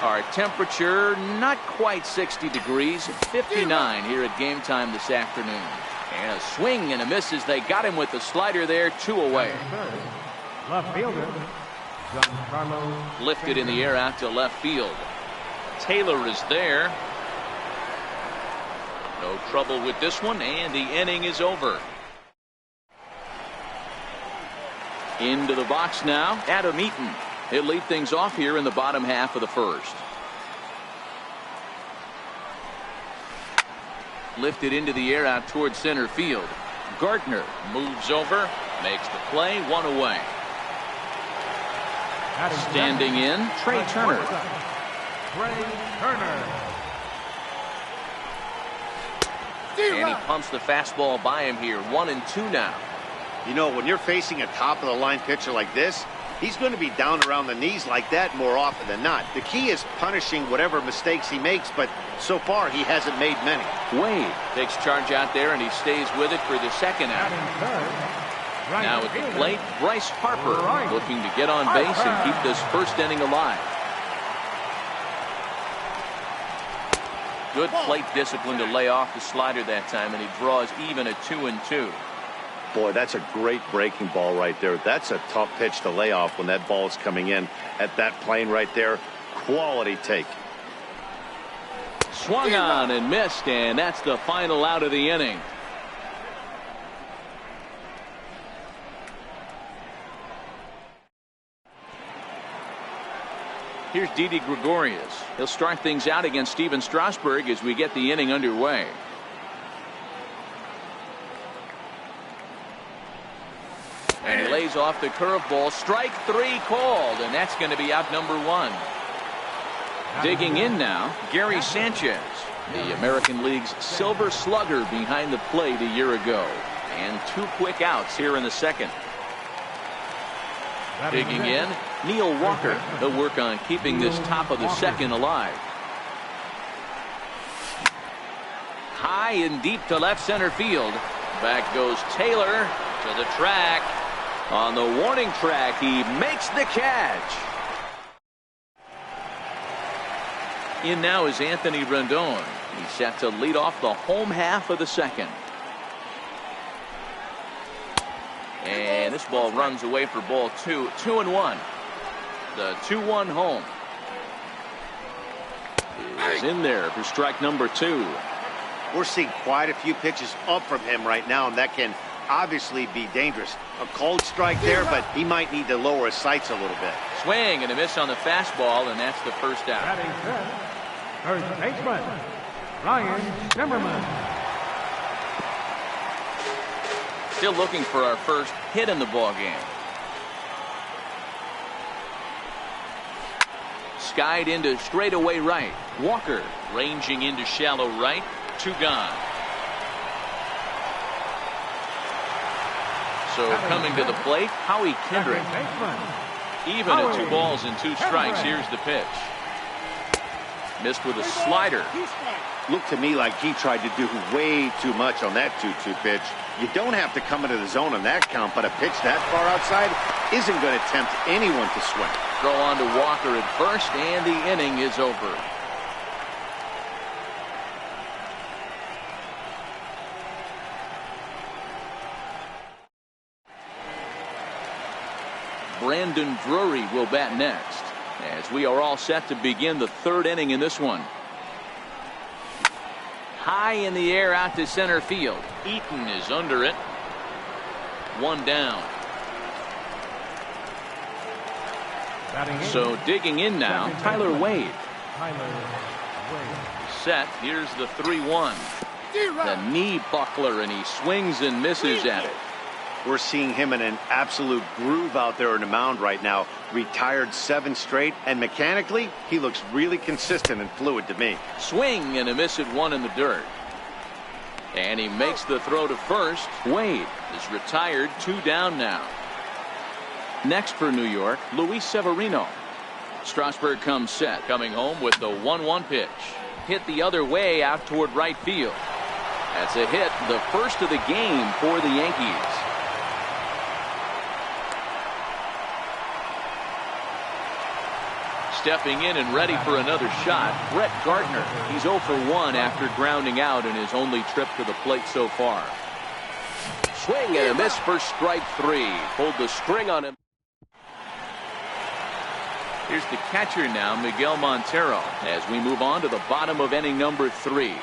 Our temperature not quite 60 degrees, 59 here at game time this afternoon. And a swing and a miss as they got him with the slider there, 2 away. Left fielder, Giancarlo. Lifted in the air out to left field. Taylor is there. No trouble with this one, and the inning is over. Into the box now, Adam Eaton. He'll lead things off here in the bottom half of the first. Lifted into the air out towards center field. Gardner moves over, makes the play, 1 away. Standing in, Trey Turner. Trey Turner. And he pumps the fastball by him here, 1-2 now. You know, when you're facing a top-of-the-line pitcher like this, he's going to be down around the knees like that more often than not. The key is punishing whatever mistakes he makes, but so far he hasn't made many. Wade takes charge out there, and he stays with it for the second out. Now at the plate, Bryce Harper looking to get on base and keep this first inning alive. Good plate discipline to lay off the slider that time, and he draws even at 2-2. Boy, that's a great breaking ball right there. That's a tough pitch to lay off when that ball is coming in at that plane right there. Quality take. Swung on and missed, and that's the final out of the inning. Here's Didi Gregorius. He'll start things out against Steven Strasburg as we get the inning underway. And he lays off the curveball. Strike 3 called, and that's going to be out number 1. Digging in now, Gary Sanchez, the American League's Silver Slugger behind the plate a year ago. And 2 quick outs here in the second. Digging in, Neil Walker. He'll work on keeping this top of the second alive. High and deep to left center field. Back goes Taylor to the track. On the warning track, he makes the catch. In now is Anthony Rendon. He's set to lead off the home half of the second. And this ball runs away for ball 2. 2-1. The 2-1 home is in there for strike number 2. We're seeing quite a few pitches up from him right now, and that can obviously be dangerous. A cold strike there, but he might need to lower his sights a little bit. Swing and a miss on the fastball, and that's the first out. First baseman, Ryan Zimmerman. Still looking for our first hit in the ball game. Skied into straightaway right. Walker ranging into shallow right. 2 gone. So coming to the plate, Howie Kendrick. Even at 2 balls and 2 strikes. Here's the pitch. Missed with a slider. Looked to me like he tried to do way too much on that 2-2 pitch. You don't have to come into the zone on that count, but a pitch that far outside isn't going to tempt anyone to swing. Throw on to Walker at first, and the inning is over. Brandon Drury will bat next, as we are all set to begin the 3rd inning in this one. High in the air out to center field. Eaton is under it. 1 down. So digging in now, Tyler Wade. Set. Here's the 3-1. The knee buckler, and he swings and misses at it. We're seeing him in an absolute groove out there in the mound right now. Retired 7 straight, and mechanically, he looks really consistent and fluid to me. Swing and a miss at 1 in the dirt. And he makes the throw to first. Wade is retired, 2 down now. Next for New York, Luis Severino. Strasburg comes set, coming home with the 1-1 pitch. Hit the other way out toward right field. That's a hit, the first of the game for the Yankees. Stepping in and ready for another shot, Brett Gardner. He's 0 for 1 after grounding out in his only trip to the plate so far. Swing and a miss for strike 3. Pulled the string on him. Here's the catcher now, Miguel Montero, as we move on to the bottom of inning number 3.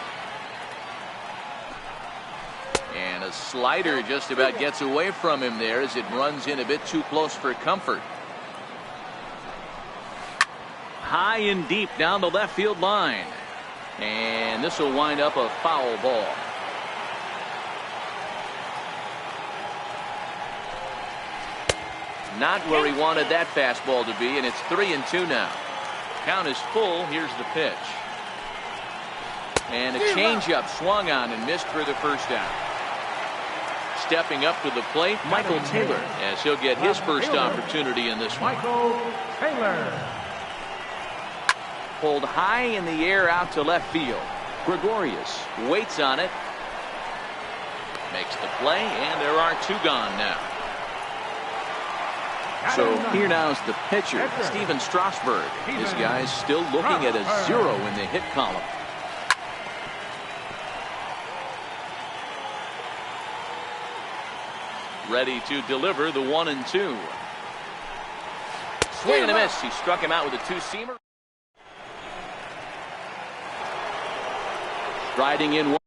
And a slider just about gets away from him there as it runs in a bit too close for comfort. High and deep down the left field line. And this will wind up a foul ball. Not where he wanted that fastball to be, and it's 3-2 now. Count is full. Here's the pitch. And a changeup swung on and missed for the first down. Stepping up to the plate, Michael Taylor, as he'll get his first opportunity in this one. Michael Taylor. Pulled high in the air out to left field. Gregorius waits on it. Makes the play, and there are 2 gone now. So here now's the pitcher, Steven Strasburg. This guy's still looking at a 0 in the hit column. Ready to deliver the 1-2. Swing and a miss. He struck him out with a 2-seamer. Riding in 1.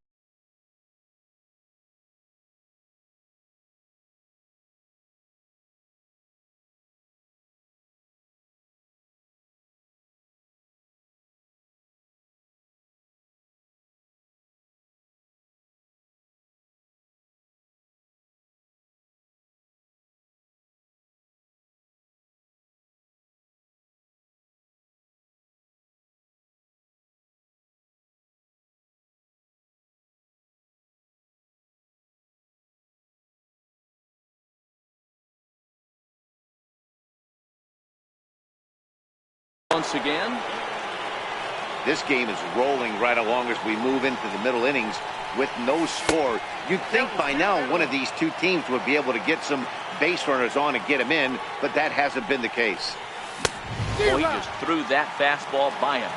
Once again, this game is rolling right along as we move into the middle innings with no score. You'd think by now one of these 2 teams would be able to get some base runners on and get them in, but that hasn't been the case. Boy, he just threw that fastball by him.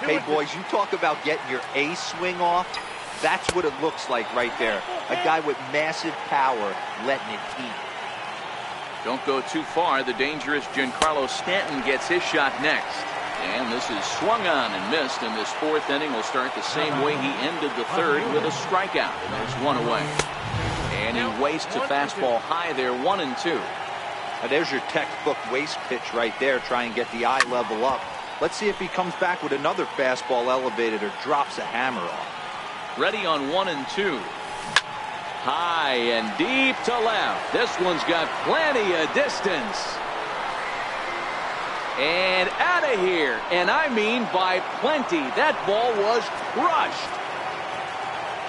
Hey, boys, you talk about getting your A swing off. That's what it looks like right there. A guy with massive power letting it eat. Don't go too far. The dangerous Giancarlo Stanton gets his shot next. And this is swung on and missed, and this 4th inning will start the same way he ended the 3rd with a strikeout, and there's 1 away. And he wastes a fastball high there, 1-2. Now there's your textbook waste pitch right there. Try and get the eye level up. Let's see if he comes back with another fastball elevated or drops a hammer off. Ready on 1-2. High and deep to left. This one's got plenty of distance. And out of here. And I mean by plenty. That ball was crushed.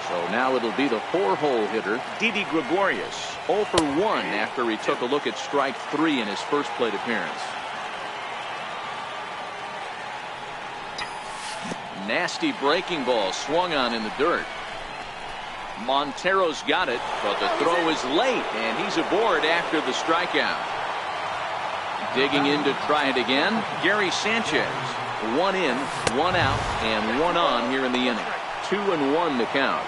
So now it'll be the 4-hole hitter, Didi Gregorius. 0 for 1 after he took a look at strike 3 in his first plate appearance. Nasty breaking ball swung on in the dirt. Montero's got it, but the throw is late, and he's aboard after the strikeout. Digging in to try it again, Gary Sanchez. 1 in, 1 out, and 1 on here in the inning. 2-1 to count.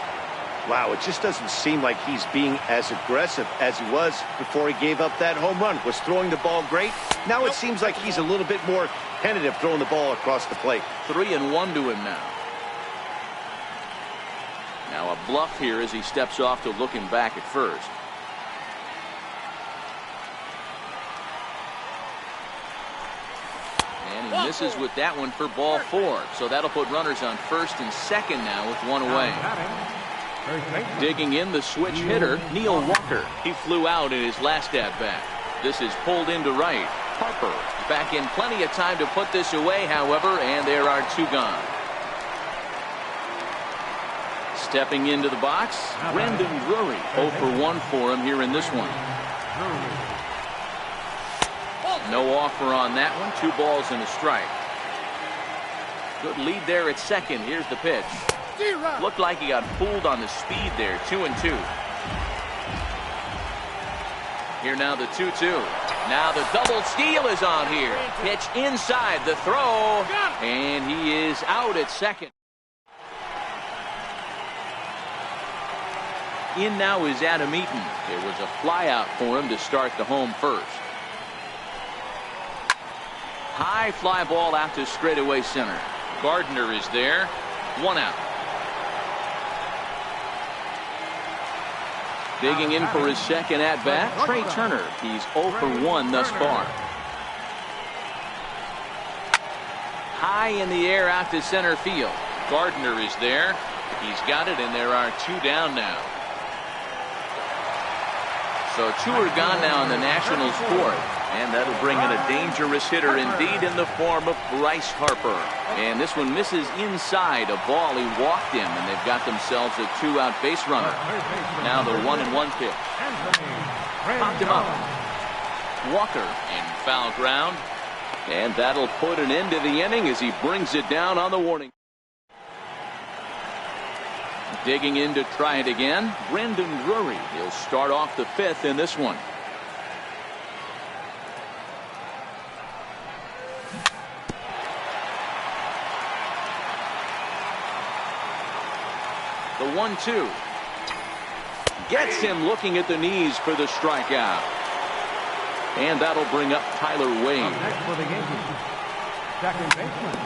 Wow, it just doesn't seem like he's being as aggressive as he was before he gave up that home run. Was throwing the ball great. Now it seems like he's a little bit more tentative throwing the ball across the plate. 3-1 to him now. Now a bluff here as he steps off to looking back at first. And he misses with that one for ball 4. So that'll put runners on first and second now with 1 away. First baseman. Digging in, the switch hitter, Neil Walker. He flew out in his last at-bat. This is pulled into right. Harper back in, plenty of time to put this away, however, and there are 2 gone. Stepping into the box, Brendan Drury. 0 for 1 for him here in this one. No offer on that one. 2 balls and a strike. Good lead there at second. Here's the pitch. Looked like he got fooled on the speed there. 2-2. Here now the 2-2. Now the double steal is on here. Pitch inside the throw. And he is out at second. In now is Adam Eaton. There was a fly out for him to start the home first. High fly ball out to straightaway center. Gardner is there. 1 out. Digging in for his second at-bat, Trey Turner. He's 0 for 1 thus far. High in the air out to center field. Gardner is there. He's got it, and there are 2 down now. So 2 are gone now in the Nationals' 4th. And that'll bring in a dangerous hitter indeed in the form of Bryce Harper. And this one misses inside a ball. He walked him, and they've got themselves a 2-out base runner. Now the 1-1 pitch. Popped him up. Walker in foul ground. And that'll put an end to the inning as he brings it down on the warning. Digging in to try it again, Brendan Drury. He'll start off the 5th in this one. The 1-2. Gets him looking at the knees for the strikeout. And that'll bring up Tyler Wade. Next for the Yankees, second baseman.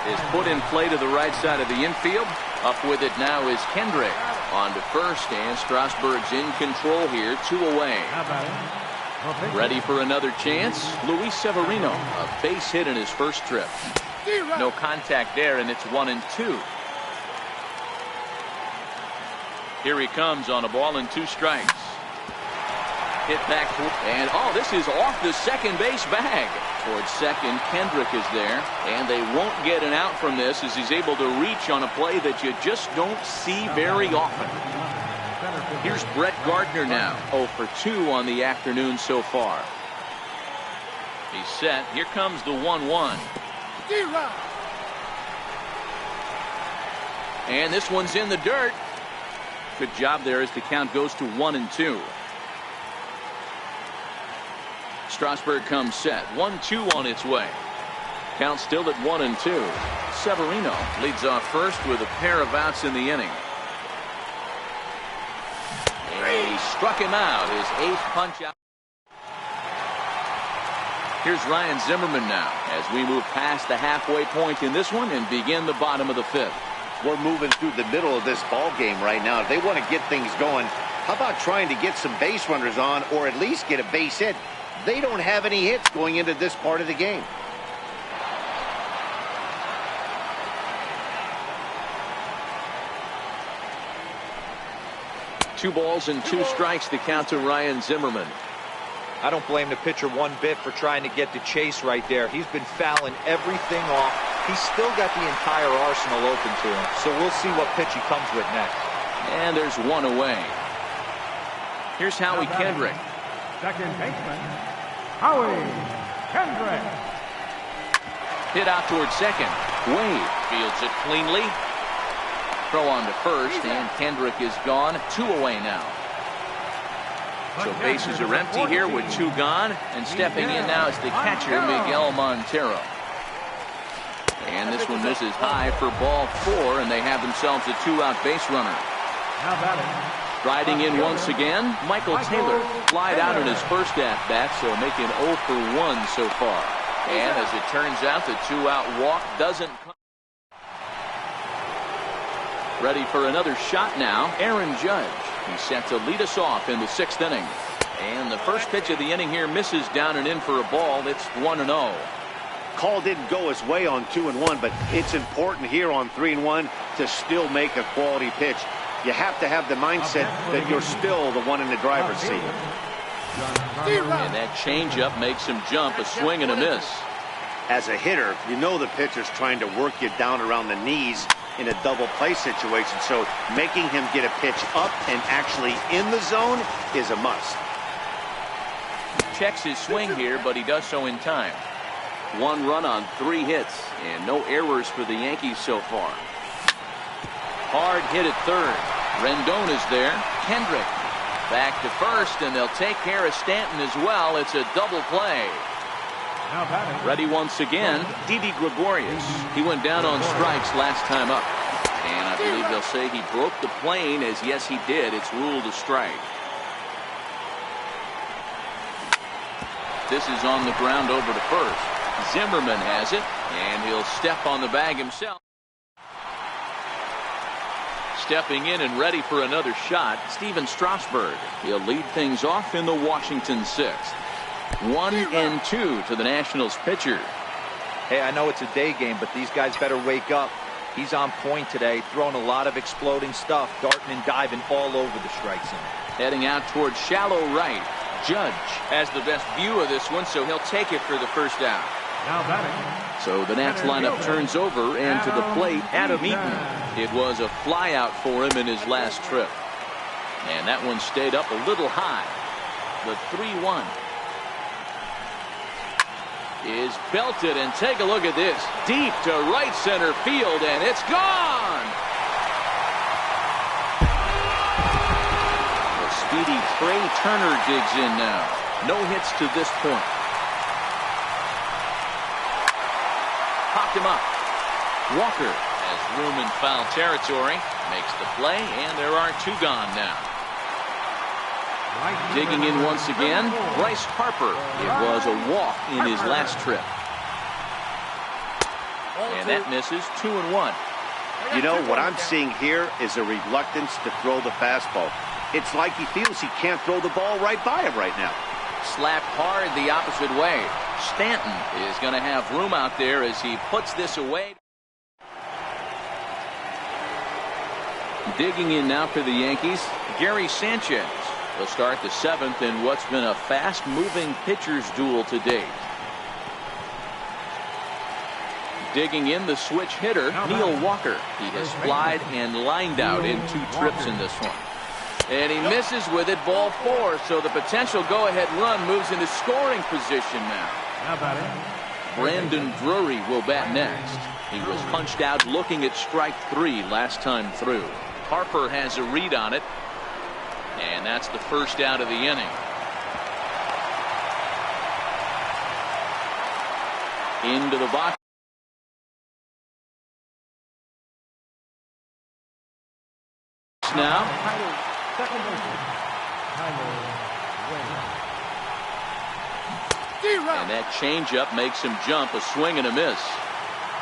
Is put in play to the right side of the infield. Up with it now is Kendrick. On to first, and Strasburg's in control here. 2 away. How about it? Ready for another chance. Luis Severino. A base hit in his first trip. No contact there, and it's 1-2. Here he comes on a ball and 2 strikes. Hit back, and this is off the second base bag. Towards second, Kendrick is there, and they won't get an out from this as he's able to reach on a play that you just don't see very often. Here's Brett Gardner now, 0 for 2 on the afternoon so far. He's set. Here comes the 1-1. And this one's in the dirt. Good job there as the count goes to 1-2. Strasburg comes set. 1-2 on its way. Count still at 1-2. Severino leads off first with a pair of outs in the inning. And he struck him out. His 8th punch out. Here's Ryan Zimmerman now as we move past the halfway point in this one and begin the bottom of the 5th. We're moving through the middle of this ball game right now. If they want to get things going, how about trying to get some base runners on or at least get a base hit? They don't have any hits going into this part of the game. Two balls and 2 strikes to count to Ryan Zimmerman. I don't blame the pitcher one bit for trying to get the chase right there. He's been fouling everything off. He's still got the entire arsenal open to him. So we'll see what pitch he comes with next. And there's 1 away. Here's Howie Kendrick. Second baseman, Howie Kendrick. Hit out towards second. Wade fields it cleanly. Throw on to first, and Kendrick is gone. 2 away now. So bases are empty here with 2 gone. And stepping in now is the catcher, Miguel Montero. And this one misses high for ball 4, and they have themselves a 2-out base runner. How about it? Riding in once again, Michael Taylor. Flied out in his first at-bat, so making 0 for 1 so far. And as it turns out, the 2-out walk doesn't come. Ready for another shot now, Aaron Judge. He's set to lead us off in the 6th inning. And the first pitch of the inning here misses down and in for a ball. It's 1-0. Call didn't go his way on 2-1, but it's important here on 3-1 to still make a quality pitch. You have to have the mindset that you're still the one in the driver's seat. And that changeup makes him jump, a swing and a miss. As a hitter, you know the pitcher's trying to work you down around the knees in a double play situation, so making him get a pitch up and actually in the zone is a must. Checks his swing here, but he does so in time. 1 run on 3 hits, and no errors for the Yankees so far. Hard hit at third. Rendon is there. Kendrick back to first, and they'll take care of Stanton as well. It's a double play. Ready once again, Didi Gregorius. He went down on strikes last time up. And I believe they'll say he broke the plane, as yes he did. It's ruled a strike. This is on the ground over to first. Zimmerman has it, and he'll step on the bag himself. Stepping in and ready for another shot, Steven Strasburg. He'll lead things off in the Washington 6th. 1-2 to the Nationals pitcher. Hey, I know it's a day game, but these guys better wake up. He's on point today, throwing a lot of exploding stuff, darting and diving all over the strike zone. Heading out towards shallow right. Judge has the best view of this one, so he'll take it for the first out. Now batting. So the Nats lineup turns over, and to the plate, Adam Eaton. It was a flyout for him in his last trip. And that one stayed up a little high. The 3-1 is belted, and take a look at this. Deep to right center field, and it's gone! The speedy Trey Turner digs in now. No hits to this point. Popped him up. Walker has room in foul territory. Makes the play, and there are 2 gone now. Digging in once again, Bryce Harper. It was a walk in his last trip. And that misses. 2-1. You know, what I'm seeing here is a reluctance to throw the fastball. It's like he feels he can't throw the ball right by him right now. Slapped hard the opposite way. Stanton is going to have room out there as he puts this away. Digging in now for the Yankees, Gary Sanchez. They'll start the 7th in what's been a fast-moving pitcher's duel to date. Digging in the switch hitter, Neil Walker. He has flied and lined out in 2 trips in this one. And he misses with it, ball 4. So the potential go-ahead run moves into scoring position now. Brandon Drury will bat next. He was punched out looking at strike 3 last time through. Harper has a read on it. And that's the first out of the inning. Into the box now. And that changeup makes him jump, a swing and a miss.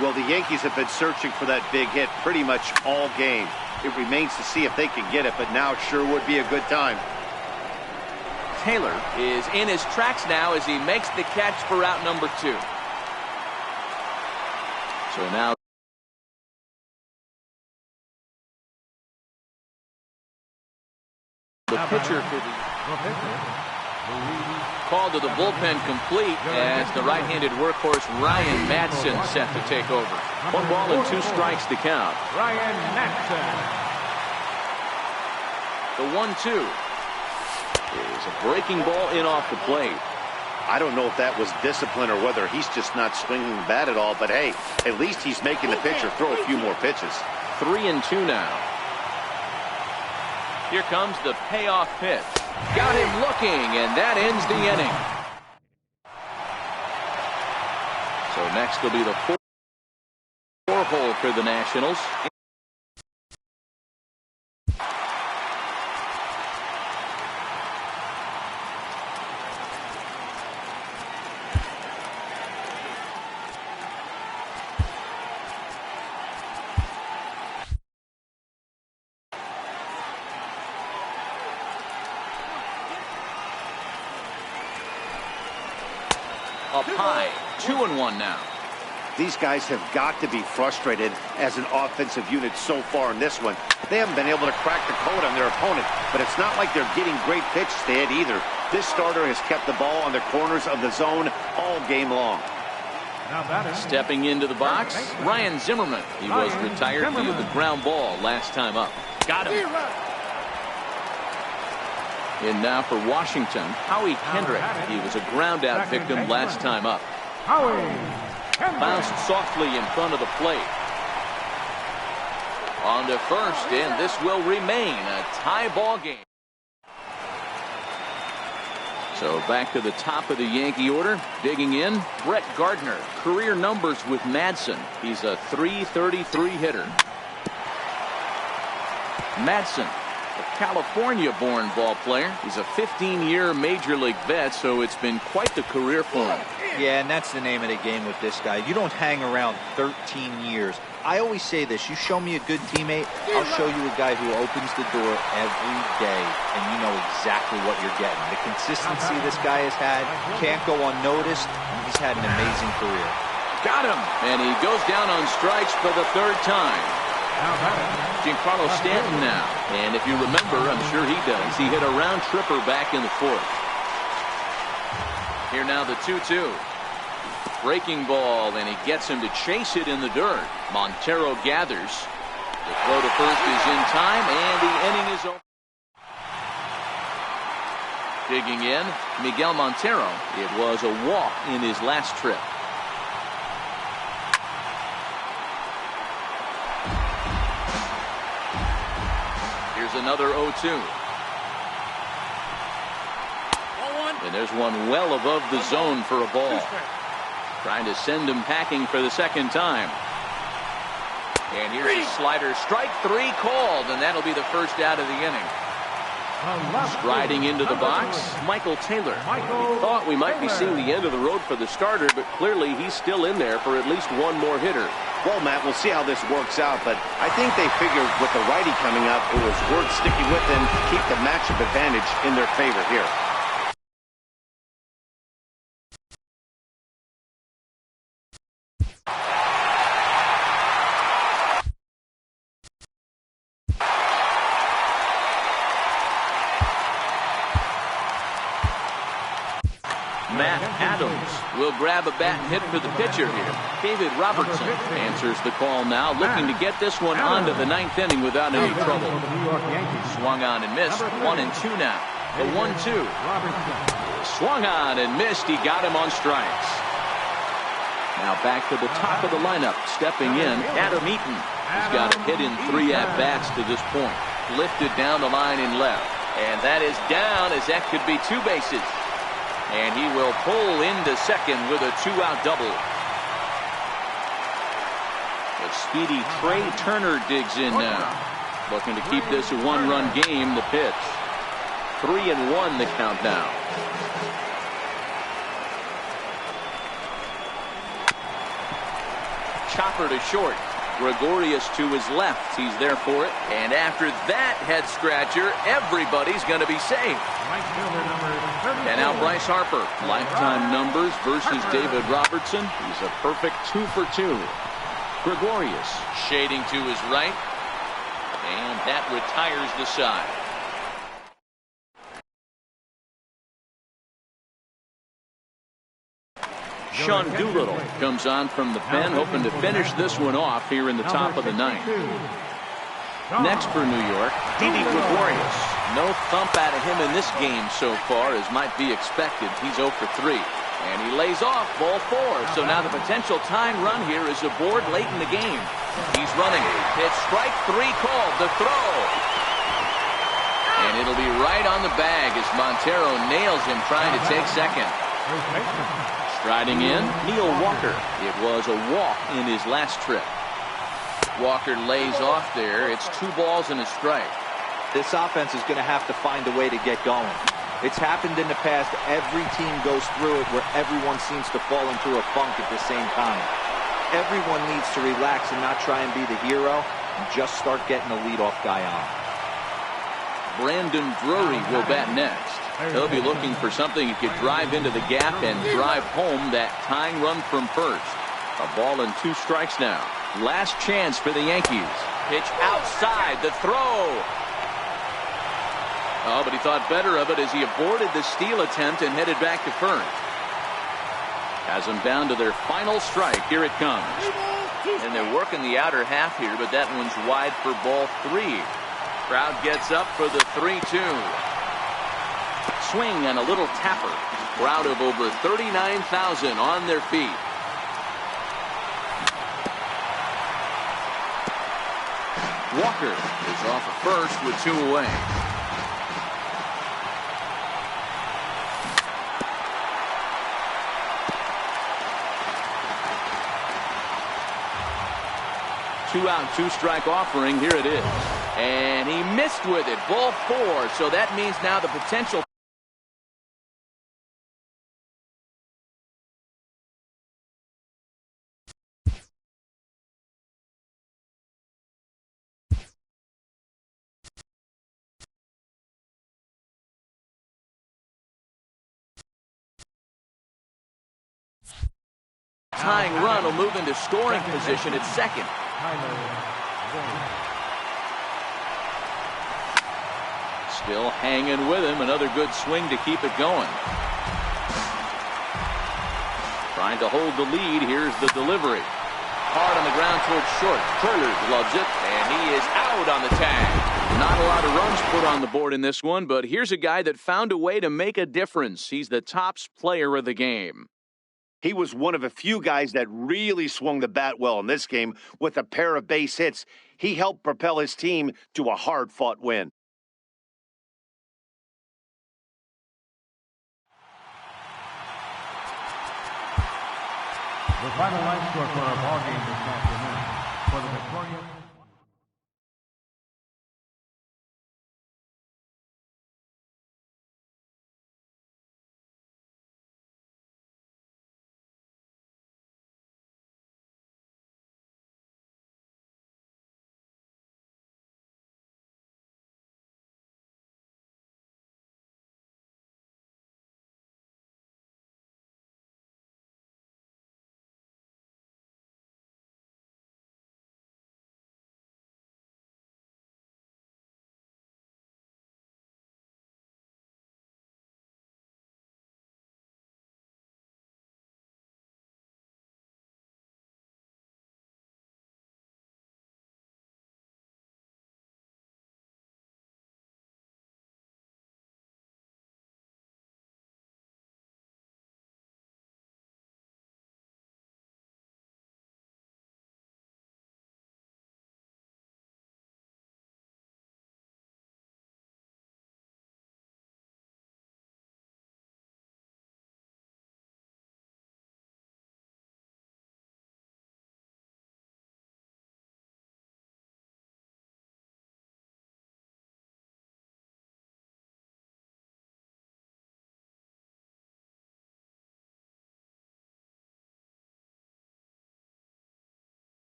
Well, the Yankees have been searching for that big hit pretty much all game. It remains to see if they can get it, but now sure would be a good time. Taylor is in his tracks now as he makes the catch for out number 2. So now the pitcher for the call to the bullpen complete as the right-handed workhorse Ryan Madson set to take over. 1 ball and 2 strikes to count. Ryan Madson. The 1-2 is a breaking ball in off the plate. I don't know if that was discipline or whether he's just not swinging the bat at all, but hey, at least he's making the pitcher throw a few more pitches. 3-2 now. Here comes the payoff pitch. Got him looking, and that ends the inning. So next will be the 4-hole for the Nationals. Up high, 2-1 now. These guys have got to be frustrated as an offensive unit so far in this one. They haven't been able to crack the code on their opponent, but it's not like they're getting great pitches to hit either. This starter has kept the ball on the corners of the zone all game long. Stepping into the box, Ryan Zimmerman. He was retired via the ground ball last time up. Got him. And now for Washington, Howie Kendrick. He was a ground out victim last time up. Bounced softly in front of the plate. On to first, and this will remain a tie ball game. So back to the top of the Yankee order. Digging in, Brett Gardner. Career numbers with Madsen. He's a .333 hitter. Madsen, a California-born ball player. He's a 15-year Major League vet, so it's been quite the career for him. Yeah, and that's the name of the game with this guy. You don't hang around 13 years. I always say this, you show me a good teammate, I'll show you a guy who opens the door every day, and you know exactly what you're getting. The consistency this guy has had can't go unnoticed, and he's had an amazing career. Got him, and he goes down on strikes for the third time. Giancarlo Stanton now, and if you remember, I'm sure he does, he hit a round tripper back in the fourth. Here now the 2-2. Breaking ball, and he gets him to chase it in the dirt. Montero gathers. The throw to first is in time, and the inning is over. Digging in, Miguel Montero. It was a walk in his last trip. Here's another 0-2. And there's one well above the zone for a ball. Trying to send him packing for the second time. And here's a slider. Strike three called, and that'll be the first out of the inning. Striding into the box, Michael Taylor. We thought we might be seeing the end of the road for the starter, but clearly he's still in there for at least one more hitter. Well, Matt, we'll see how this works out, but I think they figured with the righty coming up, it was worth sticking with them, keep the matchup advantage in their favor here. Matt Adams will grab a bat and hit for the pitcher here. David Robertson answers the call now, looking to get this one onto the ninth inning without any trouble. Swung on and missed. 1-2 now. The 1-2. Swung on and missed. He got him on strikes. Now back to the top of the lineup. Stepping in, Adam Eaton. He's got a hit in 3 at-bats to this point. Lifted down the line in left. And that is down, as that could be 2 bases. And he will pull into second with a 2-out double. The speedy Trey Turner digs in now. Looking to keep this a 1-run game. The pitch. 3-1 the count now. Chopper to short. Gregorius to his left. He's there for it. And after that head scratcher, everybody's going to be safe. And now Bryce Harper. Lifetime numbers versus David Robertson. He's a perfect 2 for 2. Gregorius shading to his right. And that retires the side. Sean Doolittle comes on from the pen, hoping to finish this one off here in the top of the ninth. Next for New York, Didi Gregorius. No thump out of him in this game so far, as might be expected. He's 0 for 3. And he lays off ball 4. So now the potential tying run here is aboard late in the game. He's running. Pitch strike 3 called. The throw. And it'll be right on the bag as Montero nails him trying to take second. Striding in, Neil Walker. It was a walk in his last trip. Walker lays off there. It's 2 balls and a strike. This offense is going to have to find a way to get going. It's happened in the past. Every team goes through it where everyone seems to fall into a funk at the same time. Everyone needs to relax and not try and be the hero and just start getting the leadoff guy on. Brandon Drury will bat next. He'll be looking for something he could drive into the gap and drive home that tying run from first. A ball and 2 strikes now. Last chance for the Yankees. Pitch outside, the throw. Oh, but he thought better of it as he aborted the steal attempt and headed back to first. Has them down to their final strike. Here it comes. And they're working the outer half here, but that one's wide for ball 3. Crowd gets up for the 3-2. Swing and a little tapper. Crowd of over 39,000 on their feet. Walker is off at first with 2 away. Two-out, 2-strike offering. Here it is. And he missed with it. Ball 4. So that means now the potential. Tying run will move into scoring position at second. Still hanging with him. Another good swing to keep it going. Trying to hold the lead. Here's the delivery. Hard on the ground towards short. Turner loves it, and he is out on the tag. Not a lot of runs put on the board in this one, but here's a guy that found a way to make a difference. He's the tops player of the game. He was one of a few guys that really swung the bat well in this game with a pair of base hits. He helped propel his team to a hard-fought win. The final line score for our ball game this afternoon. For the victorious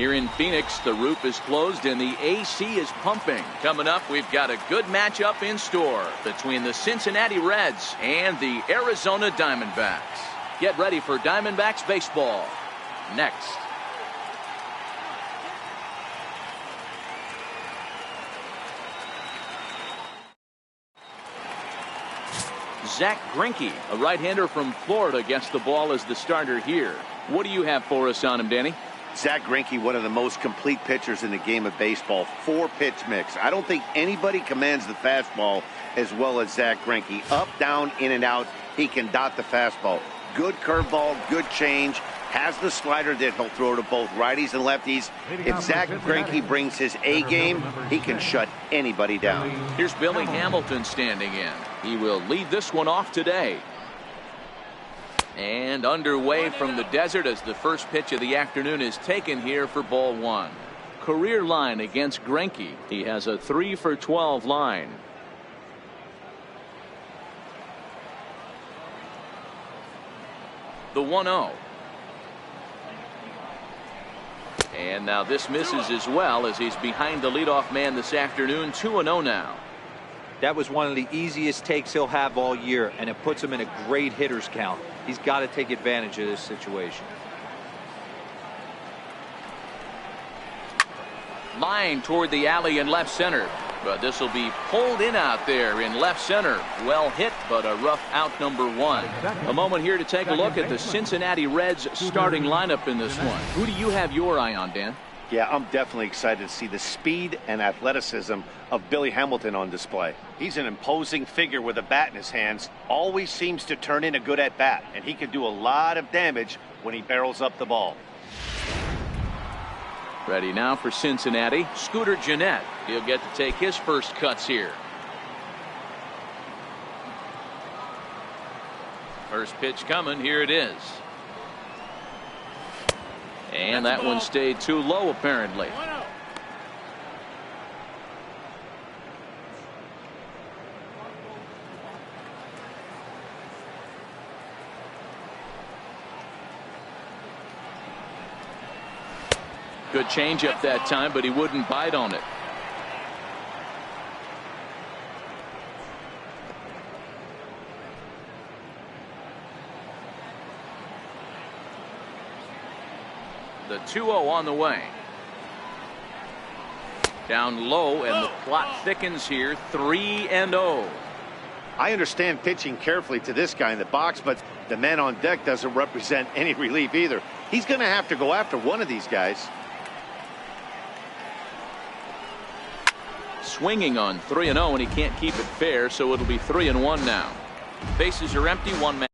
Here in Phoenix, the roof is closed and the AC is pumping. Coming up, we've got a good matchup in store between the Cincinnati Reds and the Arizona Diamondbacks. Get ready for Diamondbacks baseball next. Zach Greinke, a right-hander from Florida, gets the ball as the starter here. What do you have for us on him, Danny? Zach Greinke, one of the most complete pitchers in the game of baseball. 4-pitch mix. I don't think anybody commands the fastball as well as Zach Greinke. Up, down, in and out, he can dot the fastball. Good curveball, good change. Has the slider that he'll throw to both righties and lefties. If Zach Greinke brings his A game, he can shut anybody down. Here's Billy Hamilton standing in. He will lead this one off today. And underway from the desert as the first pitch of the afternoon is taken here for ball one. Career line against Greinke. He has a 3 for 12 line. The 1-0. And now this misses as well as he's behind the leadoff man this afternoon. 2-0 now. That was one of the easiest takes he'll have all year, and it puts him in a great hitter's count. He's got to take advantage of this situation. Line toward the alley in left center. But this will be pulled in out there in left center. Well hit, but a rough out, number one. A moment here to take a look at the Cincinnati Reds starting lineup in this one. Who do you have your eye on, Dan? Yeah, I'm definitely excited to see the speed and athleticism of Billy Hamilton on display. He's an imposing figure with a bat in his hands. Always seems to turn in a good at-bat, and he can do a lot of damage when he barrels up the ball. Ready now for Cincinnati. Scooter Gennett. He'll get to take his first cuts here. First pitch coming. Here it is. And that one stayed too low, apparently. Good changeup that time, but he wouldn't bite on it. The 2-0 on the way. Down low, and the plot thickens here. 3-0. I understand pitching carefully to this guy in the box, but the man on deck doesn't represent any relief either. He's going to have to go after one of these guys. Swinging on 3-0, and he can't keep it fair, so it'll be 3-1 now. Bases are empty, one man.